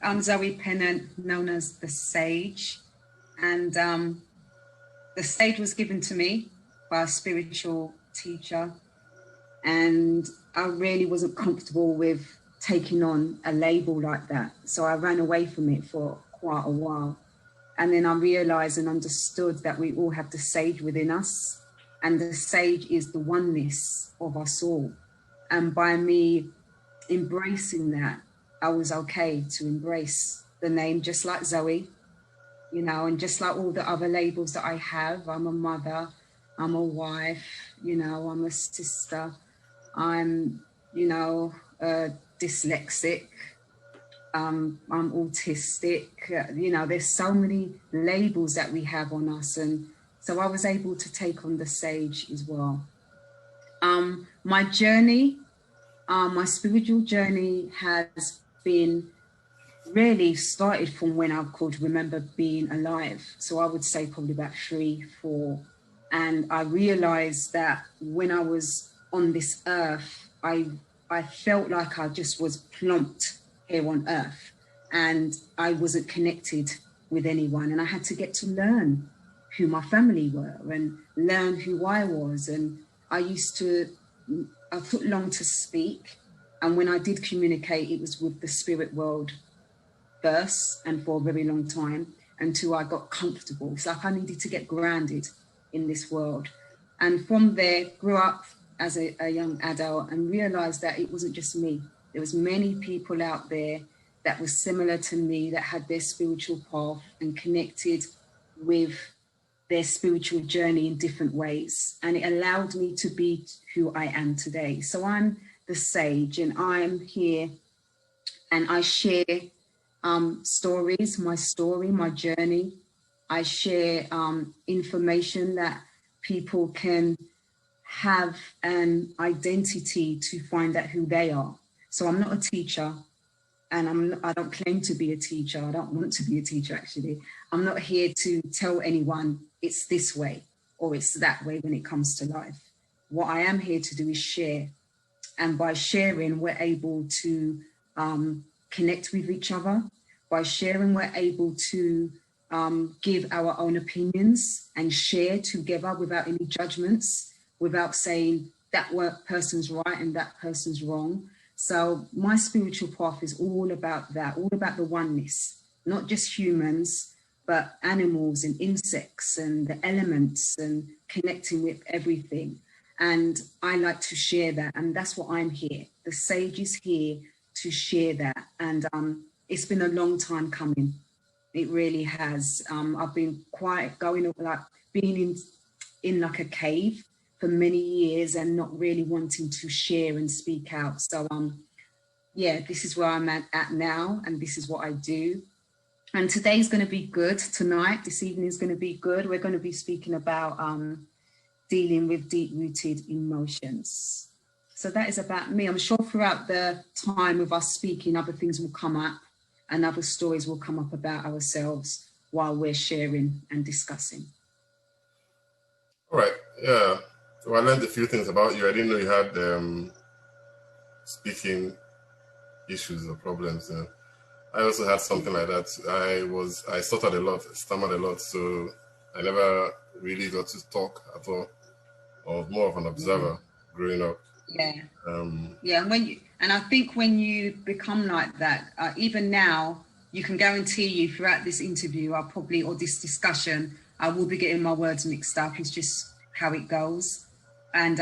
I'm Zoe Pennant, known as the Sage, and the Sage was given to me by a spiritual teacher, and I really wasn't comfortable with taking on a label like that, so I ran away from it for quite a while. And then I realized and understood that we all have the Sage within us, and the Sage is the oneness of us all. And by me embracing that, I was okay to embrace the name, just like Zoe, you know, and just like all the other labels that I have. I'm a mother, I'm a wife, you know, I'm a sister, I'm, you know, dyslexic, I'm autistic, you know, there's so many labels that we have on us. And so I was able to take on the Sage as well. My journey, my spiritual journey has been really started from when I could remember being alive. So I would say probably about 3, 4. And I realized that when I was on this earth, I felt like I just was plumped here on earth, and I wasn't connected with anyone. And I had to get to learn who my family were and learn who I was. And I took long to speak. And when I did communicate, it was with the spirit world first and for a very long time until I got comfortable. It's like I needed to get grounded in this world. And from there, grew up as a young adult and realized that it wasn't just me. There was many people out there that were similar to me, that had their spiritual path and connected with their spiritual journey in different ways. And it allowed me to be who I am today. So I'm the Sage, and I'm here and I share stories, my story, my journey. I share information that people can have an identity to find out who they are. So I'm not a teacher, and I don't claim to be a teacher. I don't want to be a teacher, actually. I'm not here to tell anyone it's this way or it's that way when it comes to life. What I am here to do is share. And by sharing, we're able to connect with each other. By sharing, we're able to give our own opinions and share together without any judgments, without saying that person's right and that person's wrong. So my spiritual path is all about that, all about the oneness, not just humans, but animals and insects and the elements and connecting with everything. And I like to share that. And that's what I'm here. The Sage is here to share that. And it's been a long time coming. It really has. I've been being in like a cave for many years and not really wanting to share and speak out. So yeah, this is where I'm at now, and this is what I do. And today's going to be good. Tonight, this evening is going to be good. We're going to be speaking about dealing with deep-rooted emotions. So that is about me. I'm sure throughout the time of us speaking, other things will come up and other stories will come up about ourselves while we're sharing and discussing. All right, yeah. So I learned a few things about you. I didn't know you had speaking issues or problems. I also had something like that. I stuttered a lot, stammered a lot, so I never really got to talk at all, or more of an observer growing up. Yeah. Yeah, and I think when you become like that, even now, you can guarantee you throughout this interview, or this discussion, I will be getting my words mixed up. It's just how it goes. And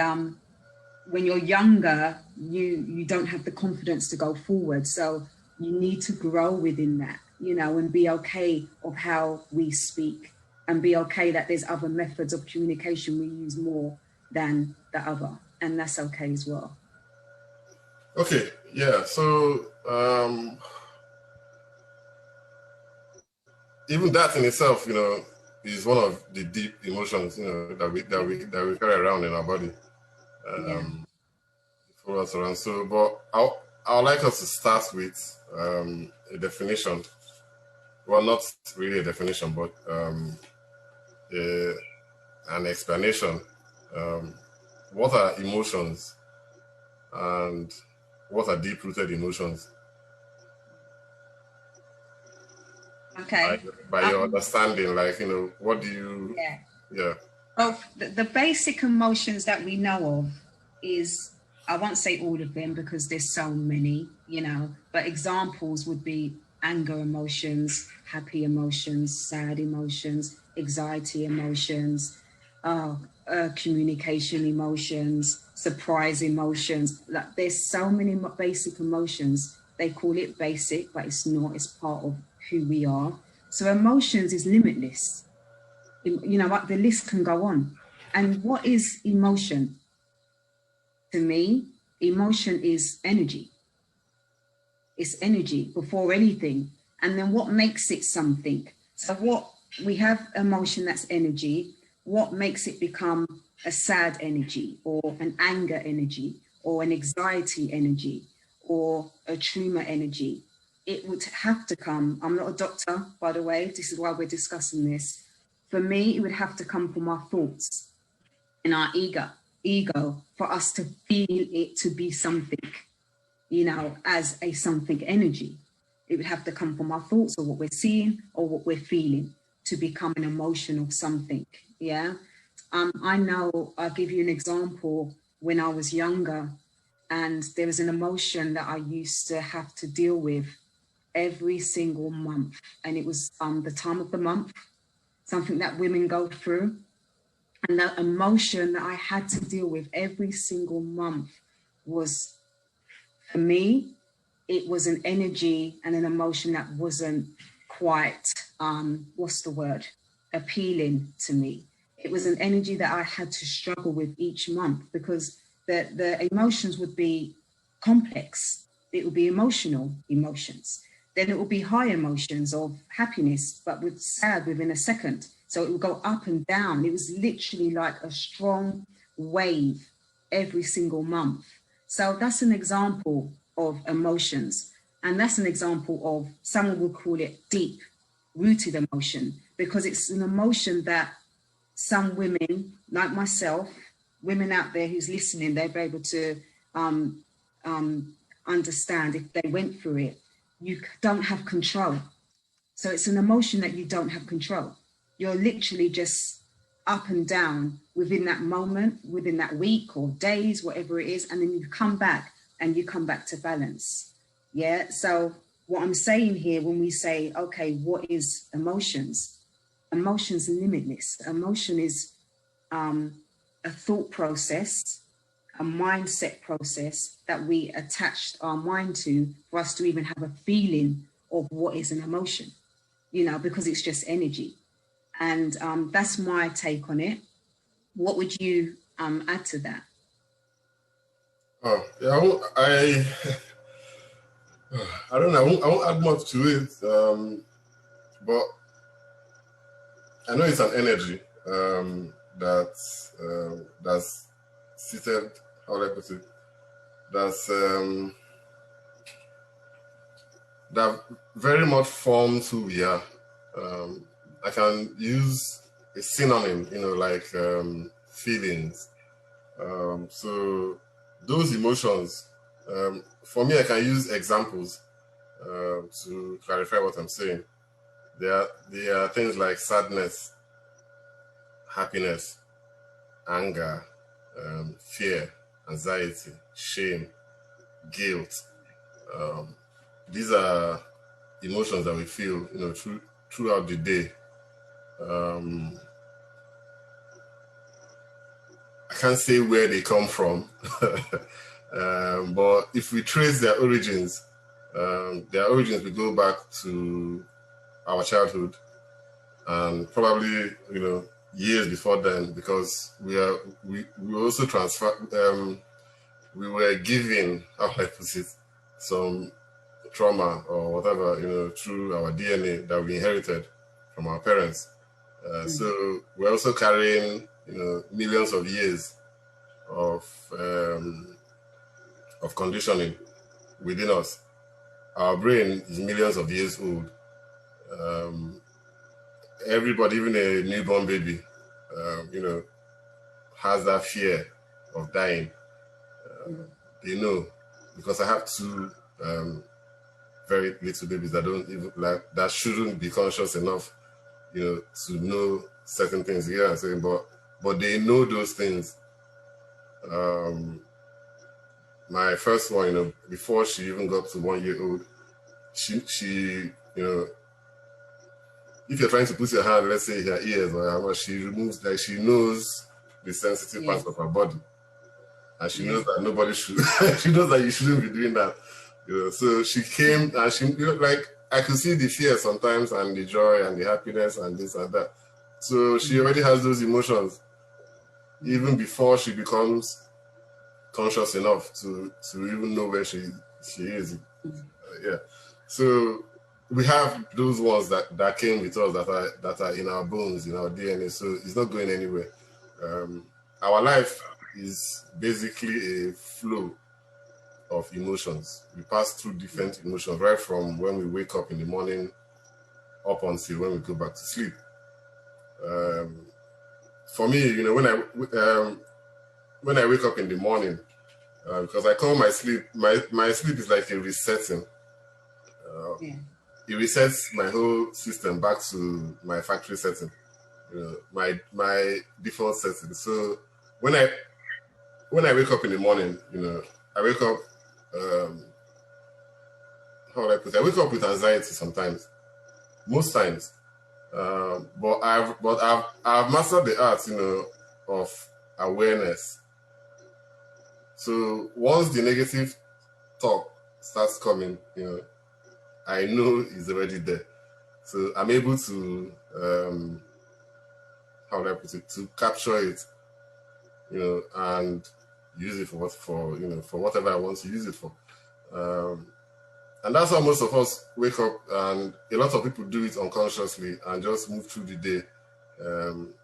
when you're younger, you don't have the confidence to go forward. So you need to grow within that, you know, and be okay of how we speak, and be okay that there's other methods of communication we use more than the other. And that's okay as well. Okay, yeah. So even that in itself, you know, is one of the deep emotions, you know, that we carry around in our body, for us around. So, but I would like us to start with a definition. Well, not really a definition, but an explanation. What are emotions, and what are deep-rooted emotions? Okay. by your understanding, like, what do you, Yeah. yeah. Well, the basic emotions that we know of is, I won't say all of them because there's so many, but examples would be anger emotions, happy emotions, sad emotions, anxiety emotions, communication emotions, surprise emotions. Like, there's so many basic emotions. They call it basic, but it's not. It's part of who we are. So emotions is limitless. What, the list can go on. And what is emotion? To me, emotion is energy. It's energy before anything. And then what makes it something? So what we have emotion, that's energy. What makes it become a sad energy, or an anger energy, or an anxiety energy, or a trauma energy? It would have to come. I'm not a doctor, by the way. This is why we're discussing this. For me, it would have to come from our thoughts and our ego for us to feel it to be something, as a something energy. It would have to come from our thoughts, or what we're seeing, or what we're feeling, to become an emotion of something. Yeah. I know, I'll give you an example. When I was younger, and there was an emotion that I used to have to deal with every single month. And it was the time of the month, something that women go through. And that emotion that I had to deal with every single month was, for me, it was an energy and an emotion that wasn't quite, what's the word, appealing to me. It was an energy that I had to struggle with each month, because the emotions would be complex. It would be emotional emotions. Then it would be high emotions of happiness, but with sad within a second. So it would go up and down. It was literally like a strong wave every single month. So that's an example of emotions. And that's an example of, someone would call it deep rooted emotion, because it's an emotion that some women, like myself, women out there who's listening, they'll be able to understand if they went through it. You don't have control. So it's an emotion that you don't have control. You're literally just up and down within that moment, within that week or days, whatever it is. And then you come back to balance. Yeah. So what I'm saying here, when we say, okay, what is emotions? Emotions are limitless. Emotion is a thought process, a mindset process that we attached our mind to for us to even have a feeling of what is an emotion, because it's just energy. And that's my take on it. What would you add to that? Oh, yeah, I don't know. I won't add much to it, but I know it's an energy that's seated. How would I put it? That very much forms who we are. I can use a synonym, like feelings. So those emotions, for me, I can use examples to clarify what I'm saying. There are things like sadness, happiness, anger, fear, anxiety, shame, guilt. These are emotions that we feel, throughout the day. I can't say where they come from, but if we trace their origins will go back to our childhood, and probably years before then, because we also transfer. We were given, how I put it, some trauma or whatever, through our DNA that we inherited from our parents. So we're also carrying, millions of years of conditioning within us. Our brain is millions of years old. Everybody, even a newborn baby, has that fear of dying. They know, because I have two very little babies that don't even that shouldn't be conscious enough, to know certain things. Yeah, I'm saying, but they know those things. My first one, before she even got to 1 year old, she if you're trying to put your hand, let's say her ears or how much, she removes, like, she knows the sensitive parts of her body, and she knows that nobody should. She knows that you shouldn't be doing that. So she came and she, like, I could see the fear sometimes and the joy and the happiness and this and that. So she already has those emotions even before she becomes conscious enough to even know where she is. Yeah. So we have those ones that came with us that are in our bones, in our DNA. So it's not going anywhere. Our life is basically a flow of emotions. We pass through different emotions, right from when we wake up in the morning up until when we go back to sleep. For me, when I wake up in the morning, because I call my sleep, my sleep is like a resetting. It resets my whole system back to my factory setting, my default setting. So when I wake up in the morning, I wake up. How would I put it? I wake up with anxiety sometimes, most times. But I've mastered the art, of awareness. So once the negative talk starts coming, I know it's already there. So I'm able to, how would I put it, to capture it, and use it for whatever I want to use it for. And that's how most of us wake up, and a lot of people do it unconsciously and just move through the day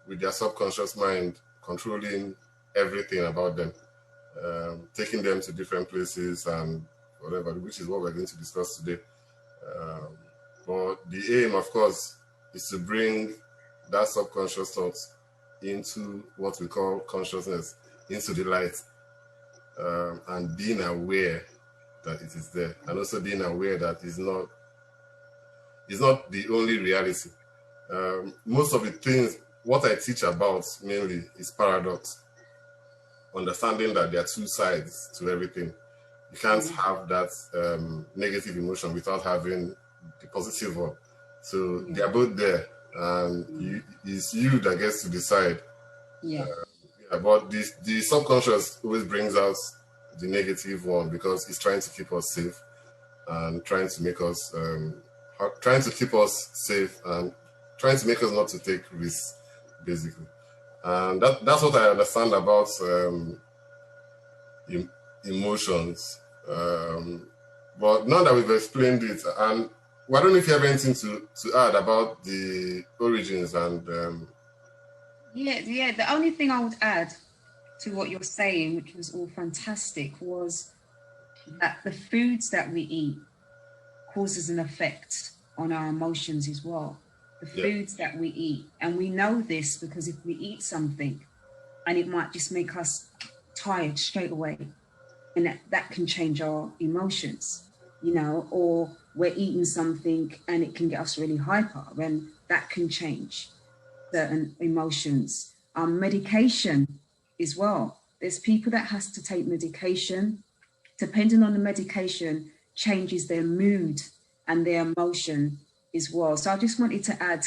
with their subconscious mind controlling everything about them, taking them to different places and whatever, which is what we're going to discuss today. But the aim, of course, is to bring that subconscious thoughts into what we call consciousness, into the light, and being aware that it is there, and also being aware that it's not the only reality. Most of the things, what I teach about mainly is paradox, understanding that there are two sides to everything. You can't have that negative emotion without having the positive one. So they are both there, and it's you that gets to decide. But the subconscious always brings out the negative one because it's trying to keep us safe and trying to make us safe and trying to make us not to take risks, basically. And that's what I understand about emotions. But now that we've explained it, and I don't know if you have anything to add about the origins and the only thing I would add to what you're saying, which was all fantastic, was that the foods that we eat causes an effect on our emotions as well. The foods that we eat, and we know this because if we eat something and it might just make us tired straight away, and that can change our emotions, or we're eating something and it can get us really hyper, and that can change certain emotions. Medication as well. There's people that has to take medication. Depending on the medication, changes their mood and their emotion as well. So I just wanted to add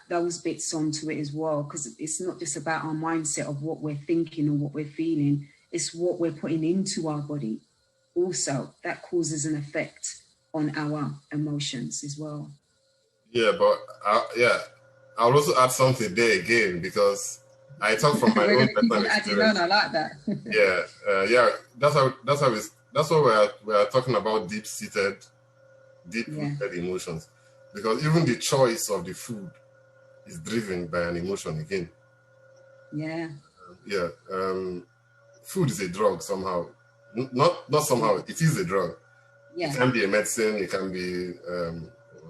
those bits onto it as well, because it's not just about our mindset of what we're thinking or what we're feeling. It's what we're putting into our body also that causes an effect on our emotions as well. Yeah, but I'll also add something there again, because I talk from my own personal experience. I like that. That's why we are talking about deep-rooted emotions, because even the choice of the food is driven by an emotion again. Food is a drug somehow. Not somehow. It is a drug. It can be a medicine. It can be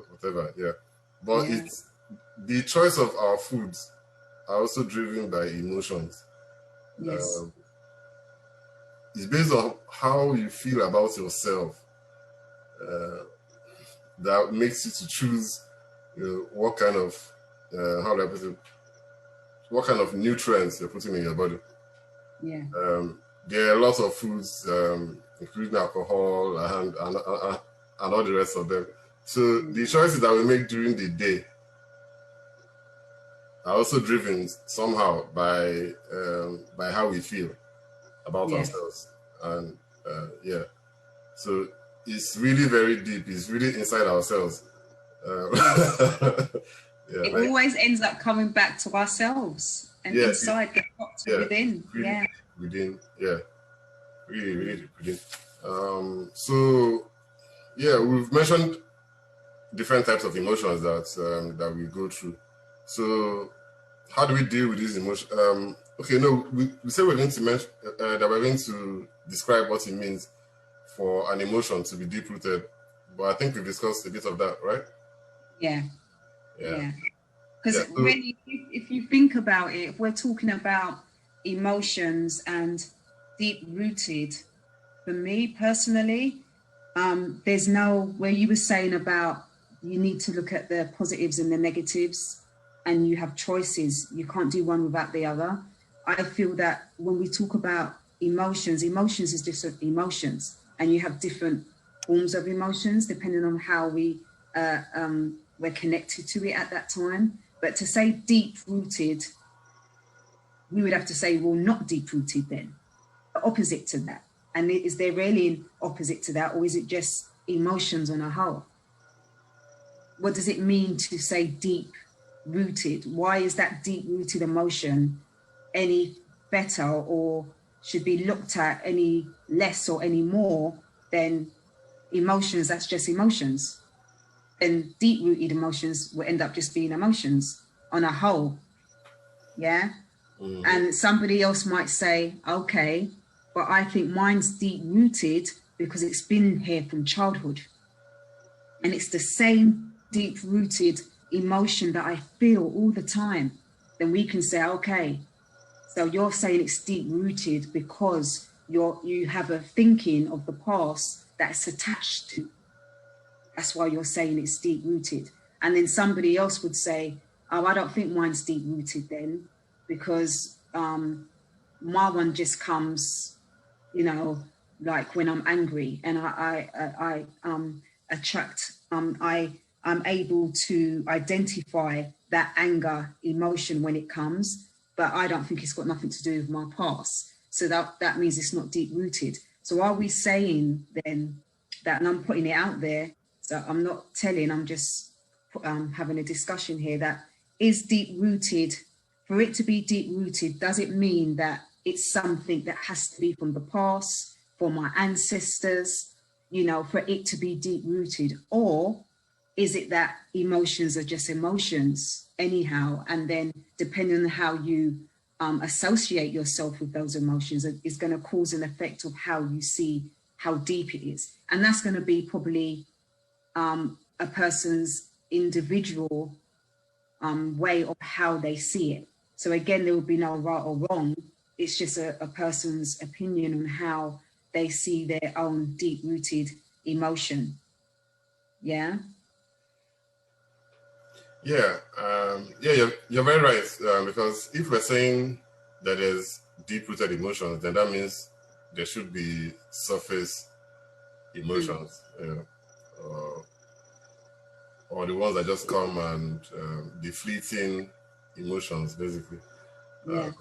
whatever. But it's the choice of our foods are also driven by emotions. It's based on how you feel about yourself. that makes you to choose, what kind of how do I put it? What kind of nutrients you're putting in your body. Yeah. There are lots of foods, including alcohol and all the rest of them. So the choices that we make during the day are also driven somehow by how we feel about ourselves. And so it's really very deep. It's really inside ourselves. It always ends up coming back to ourselves and inside, get to within. Really, within, really, really within. So we've mentioned different types of emotions that we go through. So how do we deal with these emotions? We said we're going to mention that we're going to describe what it means for an emotion to be deep rooted, but I think we discussed a bit of that, right? Yeah. Because really, if you think about it, if we're talking about emotions and deep rooted, for me personally, there's no, where you were saying about you need to look at the positives and the negatives and you have choices. You can't do one without the other. I feel that when we talk about emotions is just emotions, and you have different forms of emotions depending on how we're connected to it at that time. But to say deep rooted, we would have to say, well, not deep rooted then, the opposite to that. And is there really an opposite to that, or is it just emotions on a whole? What does it mean to say deep rooted? Why is that deep rooted emotion any better or should be looked at any less or any more than emotions that's just emotions? And deep rooted emotions will end up just being emotions on a whole. And somebody else might say, okay, but I think mine's deep rooted because it's been here from childhood, and it's the same deep rooted emotion that I feel all the time. Then we can say, okay, so you're saying it's deep rooted because you have a thinking of the past that's attached to. That's why you're saying it's deep rooted. And then somebody else would say, oh, I don't think mine's deep rooted then, because my one just comes, like when I'm angry, and I'm able to identify that anger emotion when it comes, but I don't think it's got nothing to do with my past. So that means it's not deep rooted. So are we saying then that, and I'm putting it out there, so I'm not telling, I'm just having a discussion here, that is deep rooted, for it to be deep rooted, does it mean that it's something that has to be from the past, from my ancestors, for it to be deep rooted? Or is it that emotions are just emotions anyhow, and then depending on how you associate yourself with those emotions is going to cause an effect of how you see how deep it is? And that's going to be probably a person's individual way of how they see it. So again, there will be no right or wrong. It's just a person's opinion on how they see their own deep-rooted emotion. Yeah. You're very right. Because if we're saying that there's deep-rooted emotions, then that means there should be surface emotions, or the ones that just come and the fleeting emotions, basically. They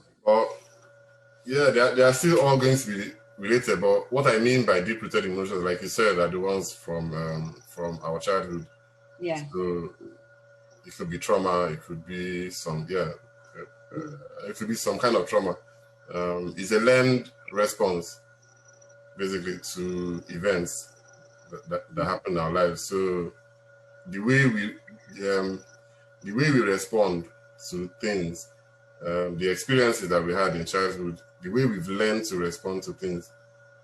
are still all going to be related. But what I mean by deep-rooted emotions, like you said, are the ones from our childhood. Yeah. So it could be trauma. It could be some it could be some kind of trauma. It's a learned response, basically, to events that happen in our lives. So the way we respond to things, the experiences that we had in childhood, the way we've learned to respond to things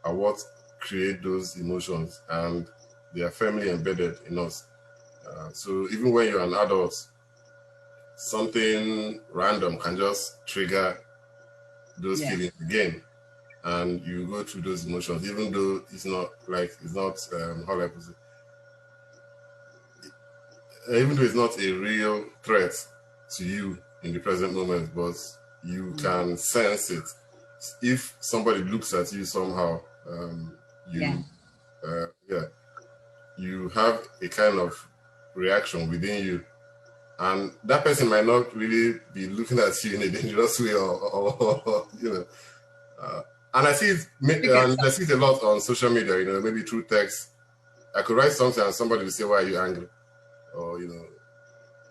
are what create those emotions, and they are firmly embedded in us. So even when you're an adult, something random can just trigger those feelings again, and you go through those emotions, even though it's not how do I put it? even though it's not a real threat to you in the present moment, but you can sense it. If somebody looks at you somehow, you you have a kind of reaction within you, and that person might not really be looking at you in a dangerous way, or you know. And I see it a lot on social media. You know, maybe through text. I could write something and somebody will say, "Why are you angry?" Or, you know,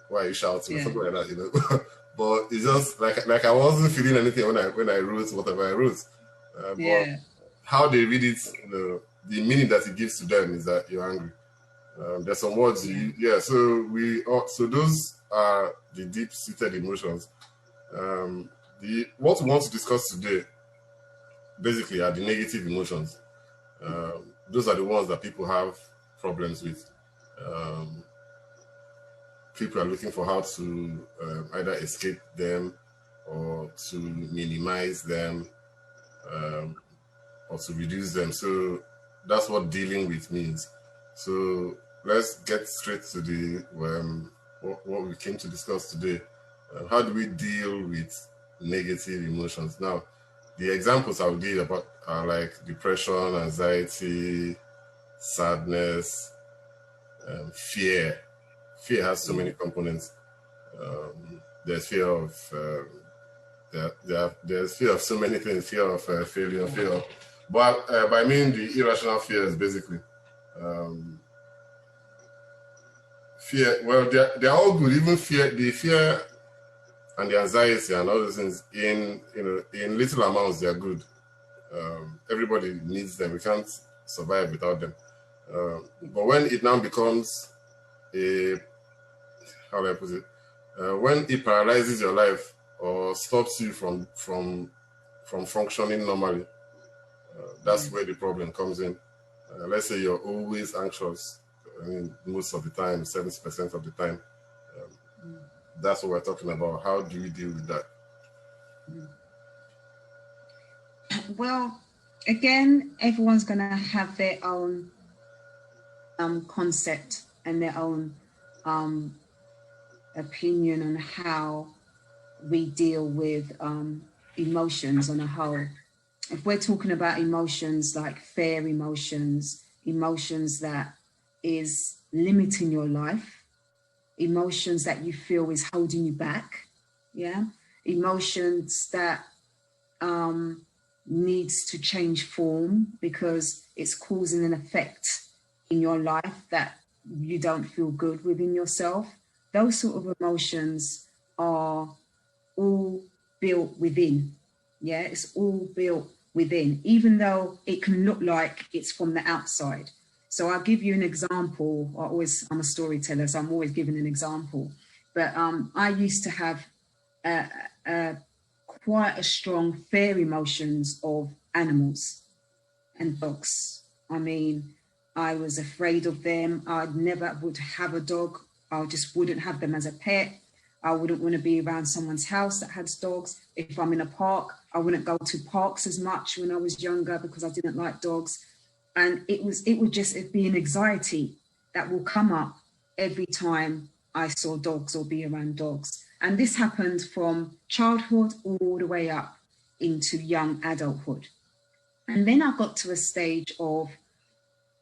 "Why are you shouting?" Or something like that. You know, but it's just like I wasn't feeling anything when I wrote whatever I wrote. But how they read it, you know, the meaning that it gives to them is that you're angry. There's some words so those are the deep-seated emotions. What we want to discuss today basically are the negative emotions. Those are the ones that people have problems with. People are looking for how to either escape them or to minimize them, or to reduce them. So that's what dealing with means. So let's get straight to the what we came to discuss today. How do we deal with negative emotions? Now, the examples I'll give about are like depression, anxiety, sadness, fear. Fear has so many components. There's fear of there's fear of so many things. Fear of failure, fear of, but I mean the irrational fears basically. Fear. Well, they're all good. Even the fear and the anxiety and all those things in little amounts they are good. Everybody needs them. We can't survive without them. But when it now becomes how do I put it? When it paralyzes your life or stops you from functioning normally, that's where the problem comes in. Let's say you're always anxious. I mean, most of the time, 70% of the time. That's what we're talking about. How do we deal with that? Well, again, everyone's going to have their own concept and their own opinion on how we deal with emotions on a whole. If we're talking about emotions like fair emotions, emotions that is limiting your life, emotions that you feel is holding you back, emotions that needs to change form because it's causing an effect in your life that you don't feel good within yourself. Those sort of emotions are all built within. It's all built within, even though it can look like it's from the outside. So I'll give you an example. I'm a storyteller, so I'm always giving an example. But I used to have quite a strong fear emotions of animals and dogs. I mean, I was afraid of them. I never would have a dog. I just wouldn't have them as a pet. I wouldn't want to be around someone's house that has dogs. If I'm in a park, I wouldn't go to parks as much when I was younger because I didn't like dogs. And it would just be an anxiety that will come up every time I saw dogs or be around dogs. And this happened from childhood all the way up into young adulthood. And then I got to a stage of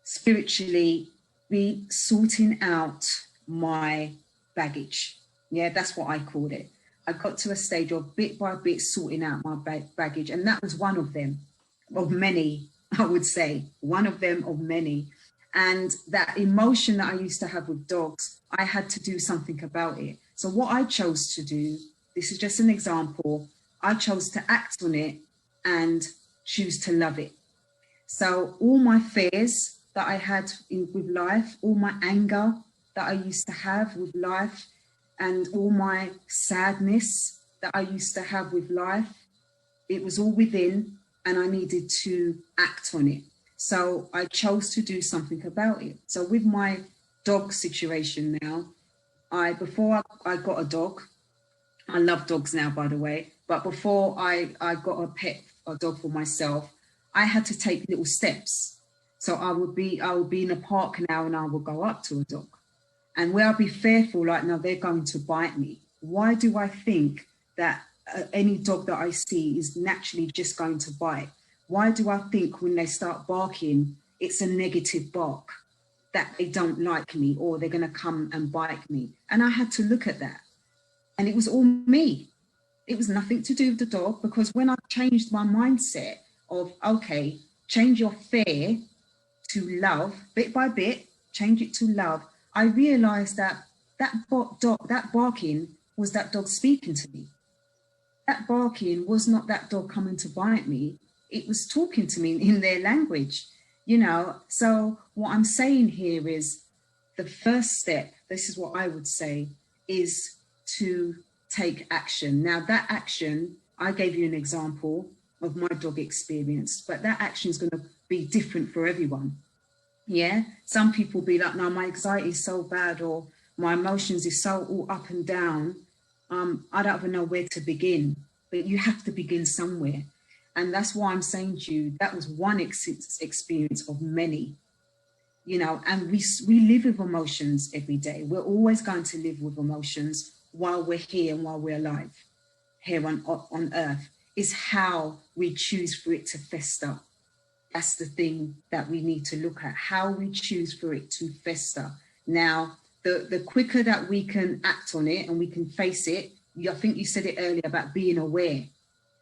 spiritually sorting out my baggage. That's what I called it. I got to a stage of bit by bit sorting out my baggage. And that was one of them, of many, I would say. One of them of many. And that emotion that I used to have with dogs, I had to do something about it. So what I chose to do, this is just an example, I chose to act on it and choose to love it. So all my fears that I had with life, all my anger that I used to have with life, and all my sadness that I used to have with life, it was all within and I needed to act on it. So I chose to do something about it. So with my dog situation now, before I got a dog, I love dogs now, by the way, but before I got a dog for myself, I had to take little steps. So I would be in a park now and I would go up to a dog. And where I'll be fearful, like, no, they're going to bite me. Why do I think that any dog that I see is naturally just going to bite? Why do I think when they start barking, it's a negative bark, that they don't like me or they're going to come and bite me? And I had to look at that. And it was all me. It was nothing to do with the dog, because when I changed my mindset of, okay, change your fear to love, bit by bit, change it to love, I realized that that barking was that dog speaking to me. That barking was not that dog coming to bite me. It was talking to me in their language, you know. So what I'm saying here is the first step, this is what I would say, is to take action. Now that action, I gave you an example of my dog experience, but that action is going to be different for everyone. Yeah, some people be like, no, my anxiety is so bad, or my emotions is so all up and down. I don't even know where to begin. But you have to begin somewhere. And that's why I'm saying to you, that was one experience of many, you know. And we live with emotions every day. We're always going to live with emotions while we're here and while we're alive here on earth. Is how we choose for it to fester. That's the thing that we need to look at, how we choose for it to fester. Now, the quicker that we can act on it and we can face it, I think you said it earlier about being aware.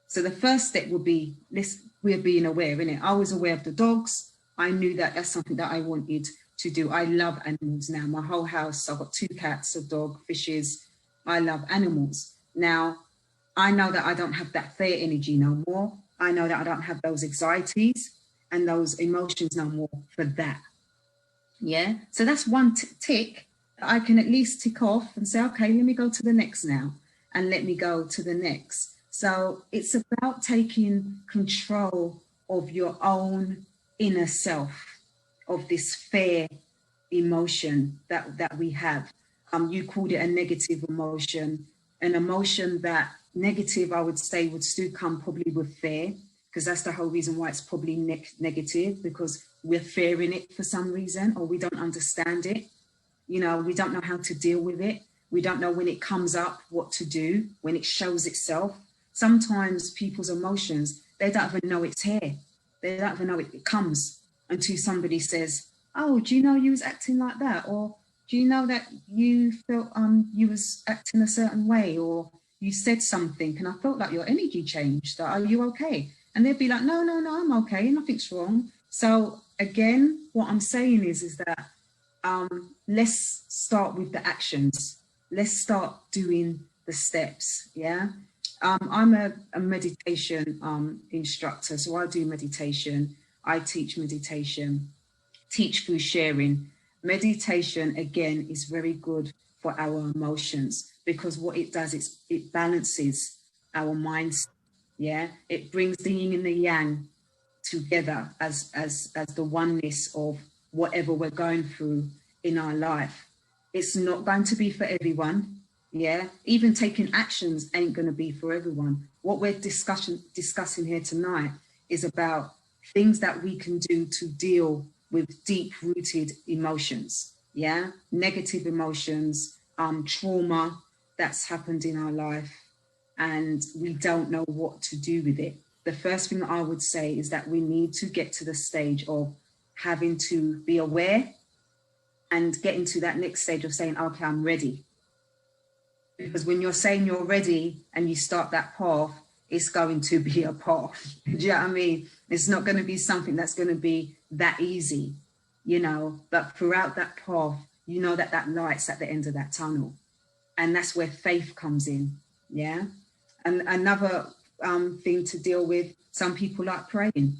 So the first step would be, we're being aware, innit? I was aware of the dogs. I knew that that's something that I wanted to do. I love animals now. My whole house, I've got 2 cats, a dog, fishes. I love animals. Now, I know that I don't have that fear energy no more. I know that I don't have those anxieties and those emotions no more for that. Yeah, so that's one tick that I can at least tick off and say, okay, let me go to the next now, and let me go to the next. So it's about taking control of your own inner self, of this fear emotion that we have. You called it a negative emotion, an emotion that negative, I would say, would still come probably with fear, because that's the whole reason why it's probably negative, because we're fearing it for some reason, or we don't understand it. You know, we don't know how to deal with it. We don't know when it comes up, what to do, when it shows itself. Sometimes people's emotions, they don't even know it's here. They don't even know it comes until somebody says, oh, do you know you was acting like that? Or do you know that you felt you was acting a certain way, or you said something and I felt like your energy changed. Are you okay? And they'd be like, no, I'm okay, nothing's wrong. So again, what I'm saying is that let's start with the actions. Let's start doing the steps, yeah? I'm a meditation instructor, so I do meditation. I teach meditation, teach through sharing. Meditation, again, is very good for our emotions, because what it does is it balances our minds. Yeah, it brings the yin and the yang together as the oneness of whatever we're going through in our life. It's not going to be for everyone. Yeah, even taking actions ain't going to be for everyone. What we're discussing here tonight is about things that we can do to deal with deep-rooted emotions. Yeah, negative emotions, trauma that's happened in our life, and we don't know what to do with it. The first thing I would say is that we need to get to the stage of having to be aware and getting to that next stage of saying, okay, I'm ready. Because when you're saying you're ready and you start that path, it's going to be a path. Do you know what I mean? It's not going to be something that's going to be that easy, you know, but throughout that path, you know that that light's at the end of that tunnel. And that's where faith comes in, yeah? And another thing to deal with, some people like praying.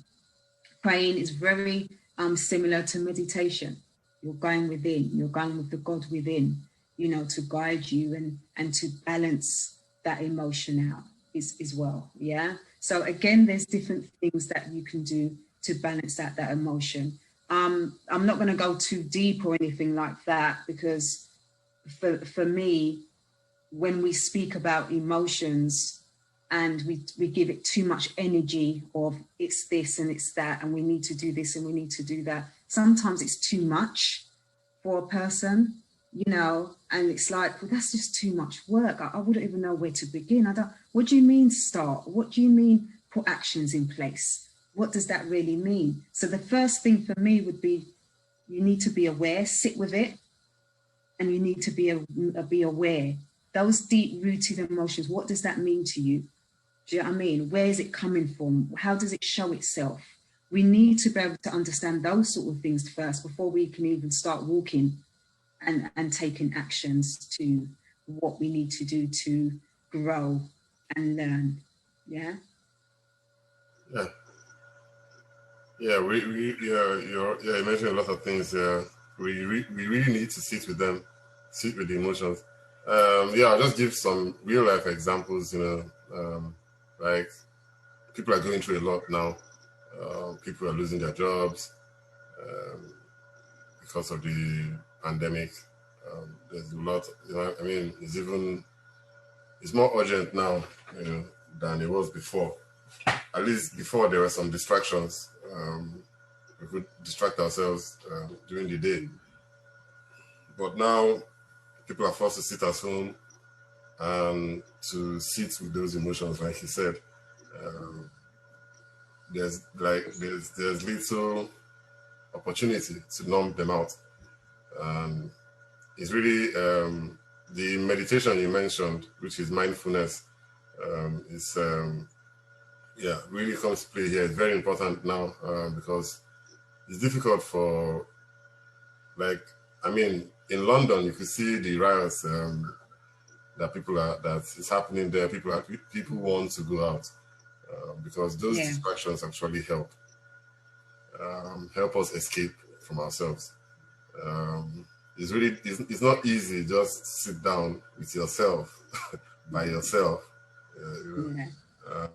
Praying is very similar to meditation. You're going within, you're going with the God within, you know, to guide you and to balance that emotion out as well, yeah? So again, there's different things that you can do to balance out that emotion. I'm not going to go too deep or anything like that, because for me, when we speak about emotions and we give it too much energy of it's this and it's that, and we need to do this and we need to do that, sometimes it's too much for a person. you know, and it's like, well, that's just too much work. I wouldn't even know where to begin. What do you mean start? What do you mean put actions in place? What does that really mean? So the first thing for me would be, you need to be aware, sit with it, and you need to be aware. Those deep-rooted emotions, what does that mean to you? Do you know what I mean? Where is it coming from? How does it show itself? We need to be able to understand those sort of things first before we can even start walking and taking actions to what we need to do to grow and learn. Yeah. Yeah. Yeah, you mentioned a lot of things. We really need to sit with them, sit with the emotions. I'll just give some real life examples. Like people are going through a lot now. People are losing their jobs because of the pandemic. There's a lot. I mean, it's more urgent now, than it was before. At least before there were some distractions. We could distract ourselves during the day. But now people are forced to sit at home and to sit with those emotions, like you said. There's little opportunity to numb them out. It's really the meditation you mentioned, which is mindfulness, is really comes to play here. It's very important now because it's difficult for, in London, you could see the riots that is happening there. People want to go out because those distractions actually help us escape from ourselves. It's not easy just sit down with yourself by yourself.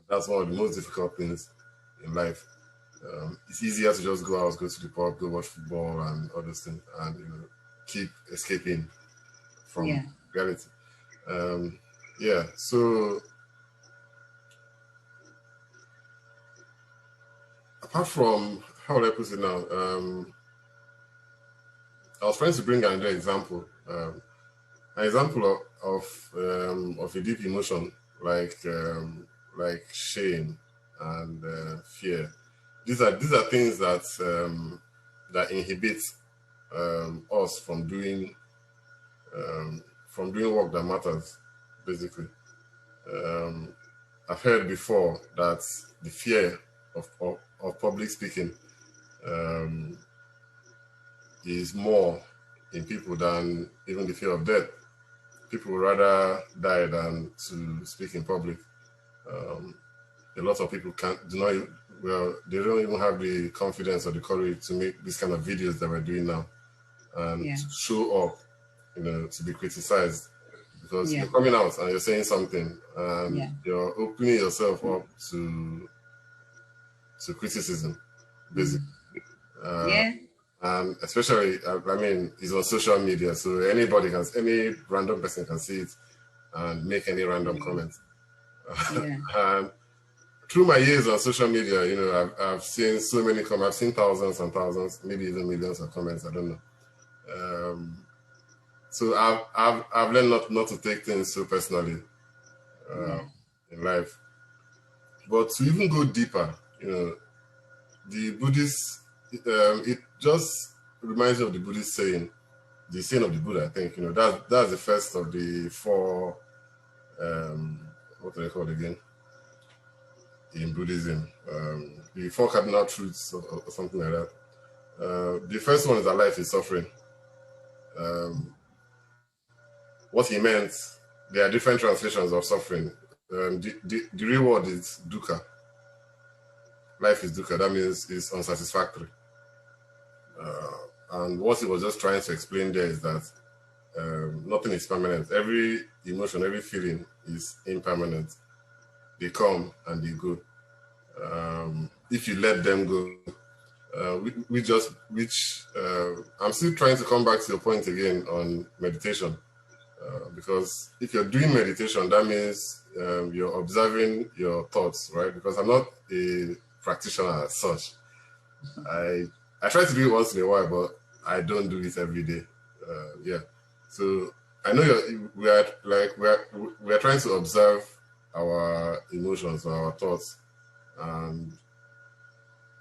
That's one of the most difficult things in life. It's easier to just go out, go to the pub, go watch football and all those things, and keep escaping from reality. So apart from, how would I put it now? I was trying to bring another example. An example of a deep emotion like shame and fear. These are things that inhibit us from doing work that matters, basically. I've heard before that the fear of public speaking is more in people than even the fear of death. People would rather die than to speak in public. A lot of people they don't even have the confidence or the courage to make these kind of videos that we're doing now and to show up, to be criticized, because you're coming out and you're saying something and you're opening yourself up to criticism, basically. And especially, it's on social media, so any random person can see it and make any random comment. And through my years on social media, I've seen so many comments. I've seen thousands and thousands, maybe even millions of comments. I don't know. So I've learned not to take things so personally in life. But to even go deeper, the Buddhist, it just reminds me of the Buddhist saying, the saying of the Buddha, I think, that's the first of the four, what do they call it again? In Buddhism, the four cardinal truths or something like that. The first one is that life is suffering. What he meant, there are different translations of suffering. The real word is dukkha. Life is dukkha. That means it's unsatisfactory. And what he was just trying to explain there is that nothing is permanent. Every emotion, every feeling is impermanent. They come and they go. If you let them go, I'm still trying to come back to your point again on meditation. Because if you're doing meditation, that means you're observing your thoughts, right? Because I'm not a practitioner as such. I try to do it once in a while, but I don't do it every day. So I know we are trying to observe our emotions or our thoughts, and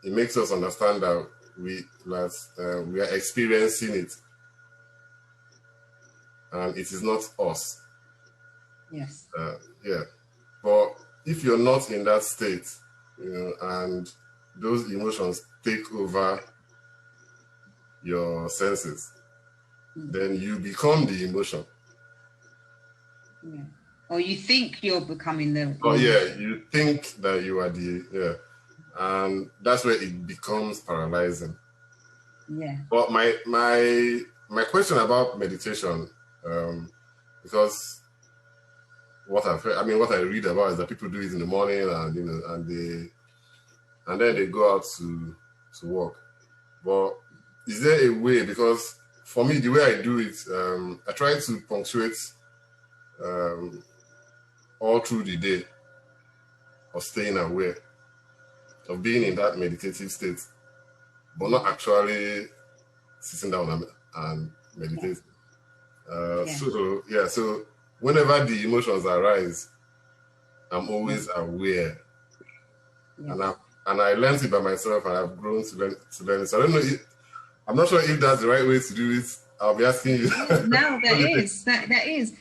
it makes us understand that we are experiencing it, and it is not us. Yes. Yeah. But if you're not in that state, and those emotions take over your senses, then you become the emotion. Yeah. Or you think you're becoming the emotion. Oh yeah, you think that you are and that's where it becomes paralyzing. Yeah. But my question about meditation, because what I've heard, what I read about is that people do it in the morning, and then they go out to work. But is there a way? Because for me, the way I do it, I try to punctuate all through the day of staying aware, of being in that meditative state, but not actually sitting down and meditating. So whenever the emotions arise, I'm always aware. Yeah. And I learned it by myself, and I've grown to learn it. So I don't know I'm not sure if that's the right way to do it. I'll be asking you. No, that is.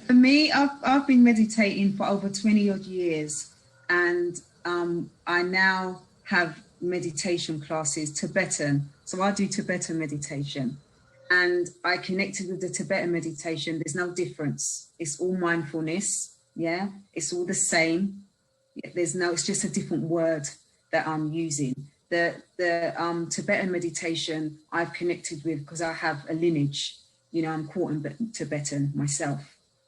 For me, I've been meditating for over 20 odd years, and I now have meditation classes, Tibetan. So I do Tibetan meditation, and I connected with the Tibetan meditation. There's no difference. It's all mindfulness. Yeah, it's all the same. It's just a different word that I'm using. The Tibetan meditation I've connected with because I have a lineage. I'm quarter Tibetan myself.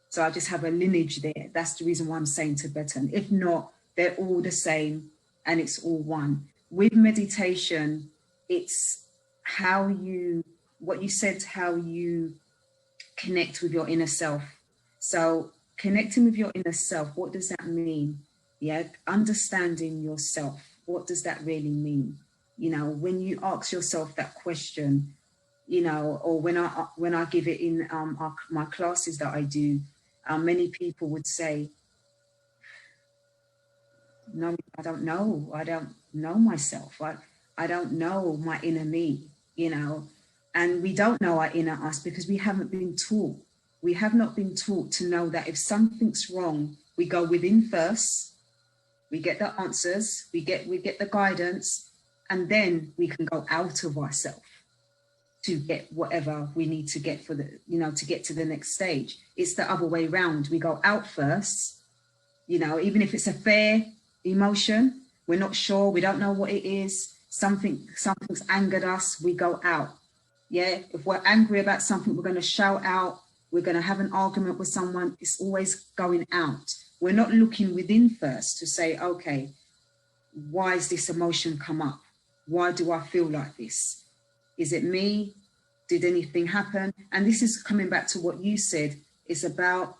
So I just have a lineage there. That's the reason why I'm saying Tibetan. If not, they're all the same and it's all one. With meditation, it's what you said, how you connect with your inner self. So connecting with your inner self, what does that mean? Yeah, understanding yourself. What does that really mean? When you ask yourself that question, or when I give it in my classes that I do, many people would say, no, I don't know. I don't know myself. I don't know my inner me, and we don't know our inner us because we haven't been taught. We have not been taught to know that if something's wrong, we go within first, we get the answers, we get the guidance, and then we can go out of ourselves to get whatever we need to get to get to the next stage. It's the other way around. We go out first, even if it's a fair emotion, we're not sure, we don't know what it is, something's angered us, we go out. Yeah, if we're angry about something, we're going to shout out, we're going to have an argument with someone. It's always going out. We're not looking within first to say, okay, why is this emotion come up? Why do I feel like this? Is it me? Did anything happen? And this is coming back to what you said. It's about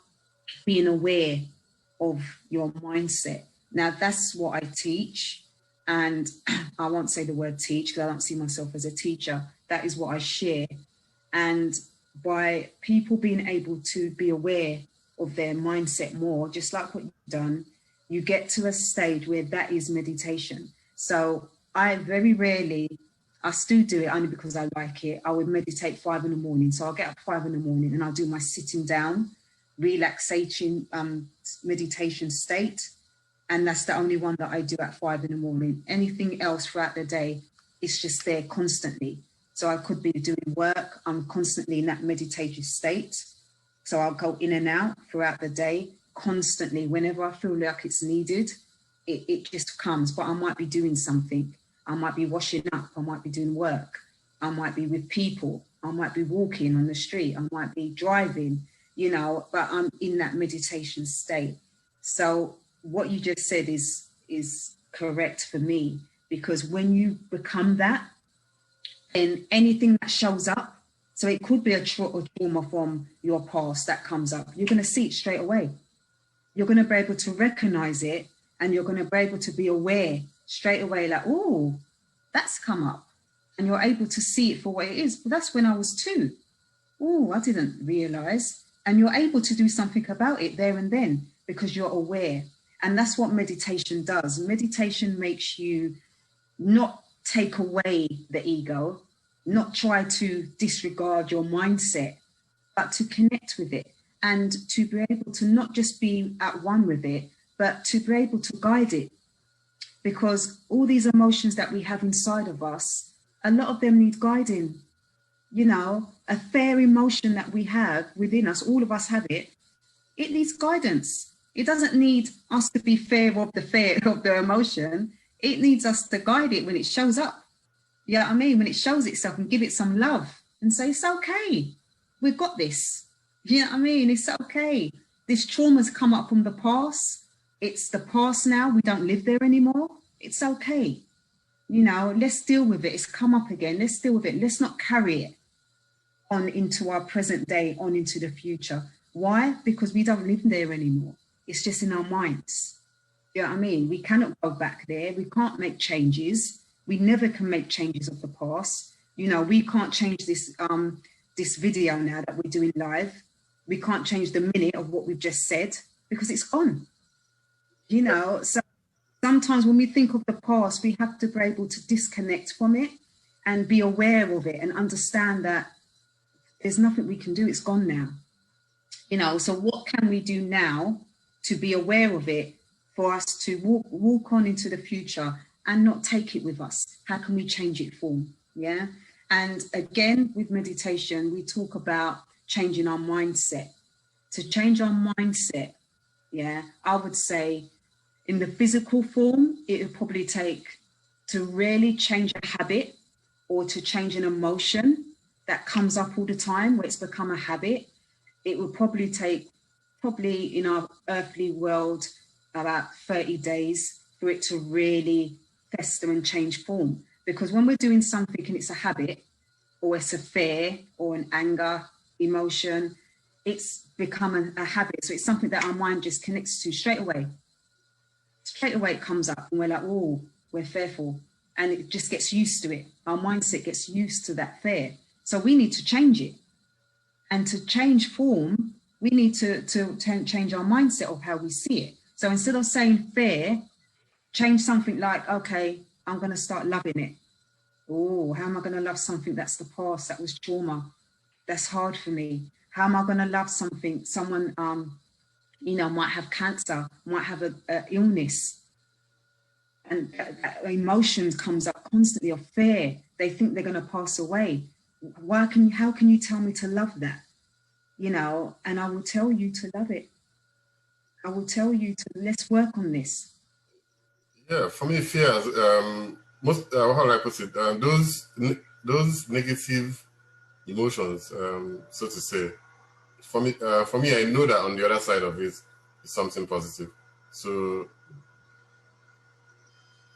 being aware of your mindset. Now, that's what I teach. And I won't say the word teach because I don't see myself as a teacher. That is what I share. And by people being able to be aware of their mindset more, just like what you've done, you get to a stage where that is meditation. So I very rarely, I still do it only because I like it. I would meditate 5 in the morning. So I'll get up 5 in the morning and I'll do my sitting down, relaxation, meditation state. And that's the only one that I do at 5 in the morning. Anything else throughout the day is just there constantly. So I could be doing work. I'm constantly in that meditative state. So I'll go in and out throughout the day constantly. Whenever I feel like it's needed, it just comes. But I might be doing something. I might be washing up. I might be doing work. I might be with people. I might be walking on the street. I might be driving, but I'm in that meditation state. So what you just said is correct for me, because when you become that, then anything that shows up, so it could be a trauma from your past that comes up, you're going to see it straight away. You're going to be able to recognize it, and you're going to be able to be aware straight away, like, oh, that's come up. And you're able to see it for what it is. But that's when I was 2. oh, I didn't realize. And you're able to do something about it there and then because you're aware. And that's what meditation does. Meditation makes you not take away the ego, not try to disregard your mindset, but to connect with it and to be able to not just be at one with it, but to be able to guide it. Because all these emotions that we have inside of us, a lot of them need guiding. You know, a fair emotion that we have within us, all of us have it, it needs guidance. It doesn't need us to be fair of the emotion. It needs us to guide it when it shows up. You know what I mean? When it shows itself, and give it some love and say, it's okay. We've got this. You know what I mean? It's okay. This trauma's come up from the past. It's the past now. We don't live there anymore. It's okay. You know, let's deal with it. It's come up again. Let's deal with it. Let's not carry it on into our present day, on into the future. Why? Because we don't live there anymore. It's just in our minds. You know what I mean? We cannot go back there. We can't make changes. We never can make changes of the past. You know, we can't change this this video now that we're doing live. We can't change the minute of what we've just said because it's gone. You know, so sometimes when we think of the past, we have to be able to disconnect from it and be aware of it and understand that there's nothing we can do. It's gone now. You know, so what can we do now to be aware of it for us to walk on into the future and not take it with us? How can we change it form? Yeah. And again, with meditation, we talk about changing our mindset. To change our mindset, yeah, I would say in the physical form, it would probably take to really change a habit or to change an emotion that comes up all the time where it's become a habit. It would probably take, in our earthly world, about 30 days for it to really fester and change form. Because when we're doing something and it's a habit, or it's a fear or an anger emotion, it's become a habit. So it's something that our mind just connects to straight away. Straight away it comes up and we're like, oh, we're fearful. And it just gets used to it. Our mindset gets used to that fear. So we need to change it. And to change form, we need to change our mindset of how we see it. So instead of saying fear, change something like, okay, I'm going to start loving it. Oh, how am I going to love something that's the past, that was trauma? That's hard for me. How am I going to love something, someone, you know, might have cancer, might have a illness. And emotions comes up constantly of fear. They think they're going to pass away. How can you tell me to love that? You know, and I will tell you to love it. I will tell you to, let's work on this. Yeah, for me, fears, most, how do I put it? Those negative emotions, so to say, for me, I know that on the other side of it is something positive. So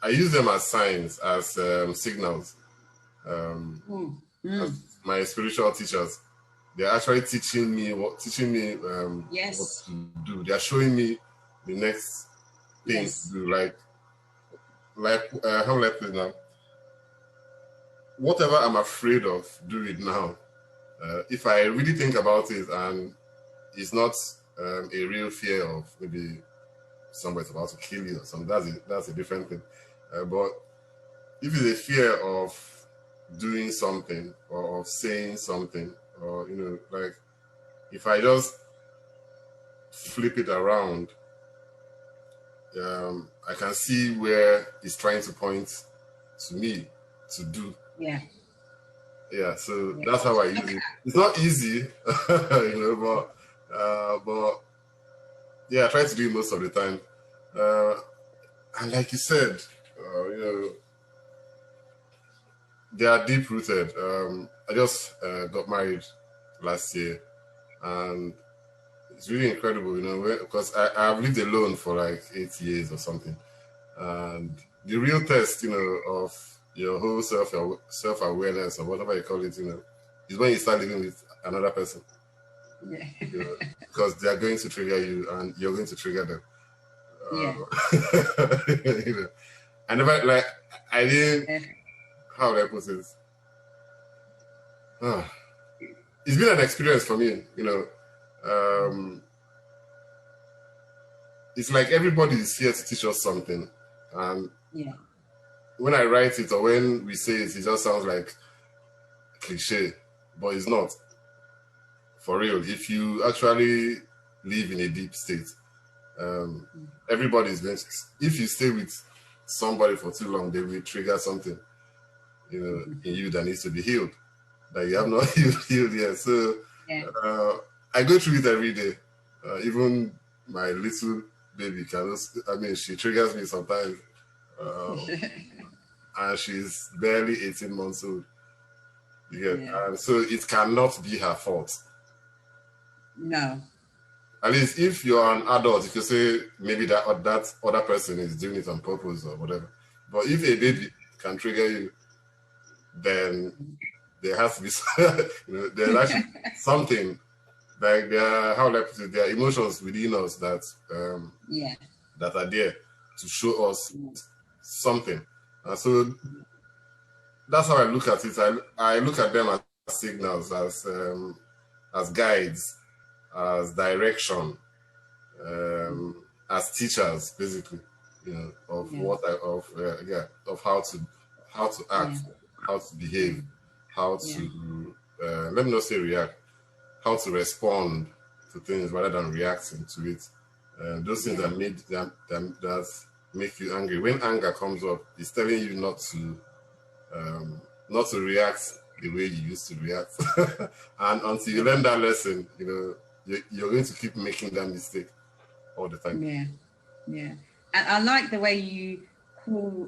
I use them as signs, as signals. As my spiritual teachers, they're actually teaching me what Yes. what to do. They're showing me the next thing Yes. to do. Like how will I put it now? Whatever I'm afraid of, do it now. If I really think about it and it's not a real fear of maybe somebody's about to kill you or something, that's a different thing. But if it's a fear of doing something or of saying something, or, you know, like if I just flip it around, I can see where it's trying to point to me to do. Yeah. Yeah, so that's how I use it. It's not easy, you know, but yeah, I try to do it most of the time. And like you said, you know, they are deep rooted. I just got married last year, and it's really incredible, you know, because I've lived alone for like 8 years or something. And the real test, you know, of your whole self-awareness or whatever you call it, you know, is when you start living with another person. Yeah. You know, because they are going to trigger you and you're going to trigger them. Yeah. You know, I didn't, Yeah. how would I put it? it's been an experience for me, it's like everybody is here to teach us something. And Yeah. when I write it or when we say it, it just sounds like cliche, but it's not. For real, if you actually live in a deep state, everybody is going to, if you stay with somebody for too long, they will trigger something, in you that needs to be healed, that you have not healed yet. So Yeah. I go through it every day. Even my little baby she triggers me sometimes. And she's barely 18 months old. Yeah. So it cannot be her fault. No. At least if you're an adult, you could say maybe that other person is doing it on purpose or whatever. But if a baby can trigger you, then there has to be, there's actually something, like there are emotions within us that that are there to show us something. And so that's how I look at it. I look at them as signals, as guides, as direction, as teachers, basically, of of how to act, how to behave, how to let me not say react, how to respond to things rather than reacting to it. Those things that make you angry. When anger comes up, it's telling you not to react the way you used to react. And until you learn that lesson, you're going to keep making that mistake all the time. Yeah. And I like the way you call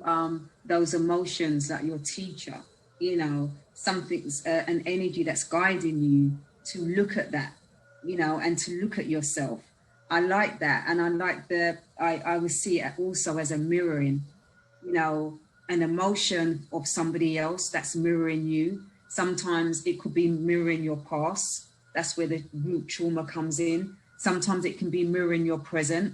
those emotions like your teacher, something's an energy that's guiding you to look at that, and to look at yourself. I like that. And I like I would see it also as a mirroring, an emotion of somebody else that's mirroring you. Sometimes it could be mirroring your past. That's where the root trauma comes in. Sometimes it can be mirroring your present.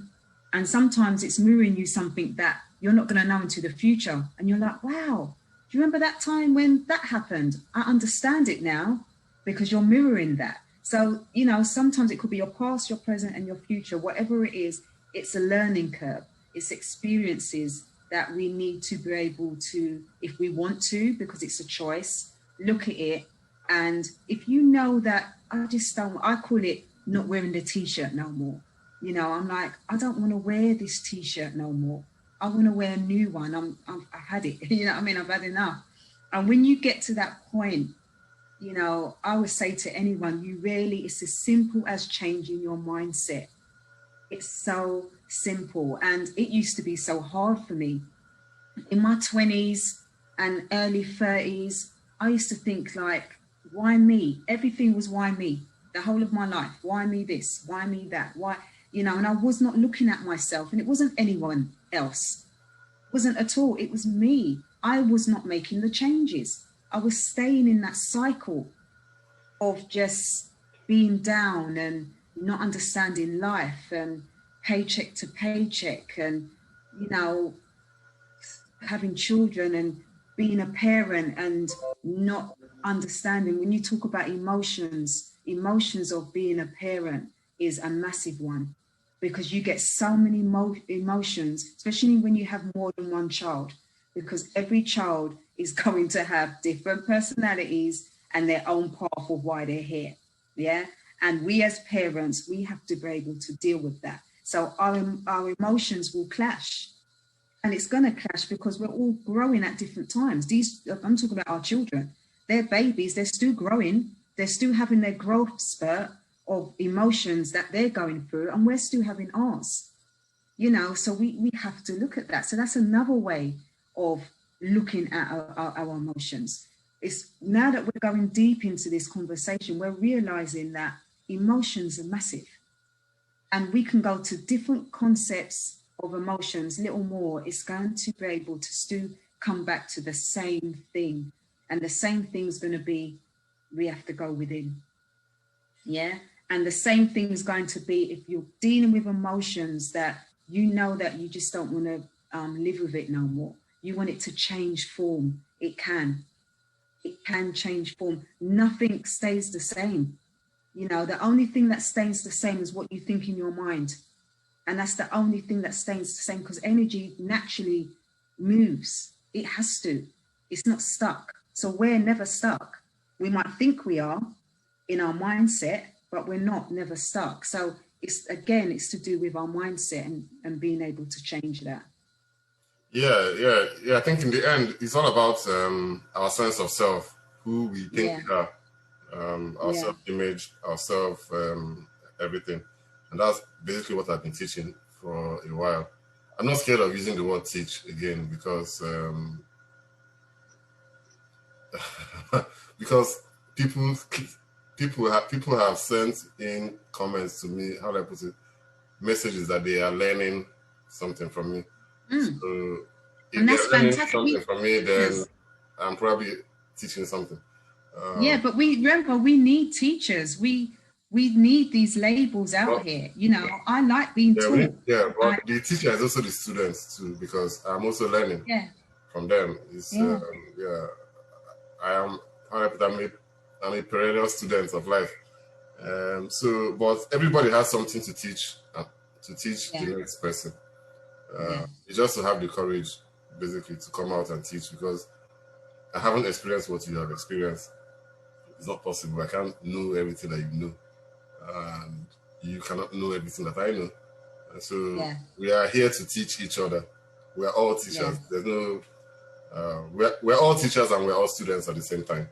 And sometimes it's mirroring you something that you're not going to know into the future. And you're like, wow, do you remember that time when that happened? I understand it now because you're mirroring that. So, sometimes it could be your past, your present, and your future. Whatever it is, it's a learning curve. It's experiences that we need to be able to, if we want to, because it's a choice, look at it. And if you know that I call it not wearing the t-shirt no more. I'm like, I don't want to wear this t-shirt no more. I want to wear a new one. I've had it. I've had enough. And when you get to that point, I would say to anyone, it's as simple as changing your mindset. It's so simple. And it used to be so hard for me. In my 20s and early 30s, I used to think like, why me? Everything was why me. The whole of my life. Why me this? Why me that? Why? And I was not looking at myself, and it wasn't anyone else. It wasn't at all. It was me. I was not making the changes. I was staying in that cycle of just being down and not understanding life and paycheck to paycheck and, having children and being a parent and not understanding. When you talk about emotions of being a parent is a massive one, because you get so many emotions, especially when you have more than one child, because every child is going to have different personalities and their own path of why they're here. Yeah. And we as parents, we have to be able to deal with that. So our emotions will clash. And it's going to clash because we're all growing at different times. I'm talking about our children. They're babies. They're still growing. They're still having their growth spurt of emotions that they're going through. And we're still having ours. So we have to look at that. So that's another way of looking at our emotions. It's now that we're going deep into this conversation, we're realizing that emotions are massive. And we can go to different concepts of emotions, little more. It's going to be able to still come back to the same thing. And the same thing's going to be, we have to go within. Yeah. And the same thing is going to be if you're dealing with emotions that that you just don't want to live with it no more. You want it to change form. It can. it can change form. Nothing stays the same. You know, the only thing that stays the same is what you think in your mind. And that's the only thing that stays the same, because energy naturally moves. It has to. It's not stuck. So we're never stuck. We might think we are in our mindset, but we're not, never stuck. So it's to do with our mindset and being able to change that. Yeah. I think in the end, it's all about our sense of self, who we think we are, our self-image, our self, everything. And that's basically what I've been teaching for a while. I'm not scared of using the word teach again because because people have sent in comments to me, how do I put it, messages that they are learning something from me. So if they're learning something from me, then I'm probably teaching something. But we need teachers. We need these labels out here. You know, I like being taught. But the teacher is also the students too, because I'm also learning from them. I'm a perennial student of life. But everybody has something to teach the next person. You just to have the courage, basically, to come out and teach, because I haven't experienced what you have experienced. It's not possible. I can't know everything that you know, and you cannot know everything that I know. And so we are here to teach each other. We are all teachers. There's no. We're all teachers and we're all students at the same time.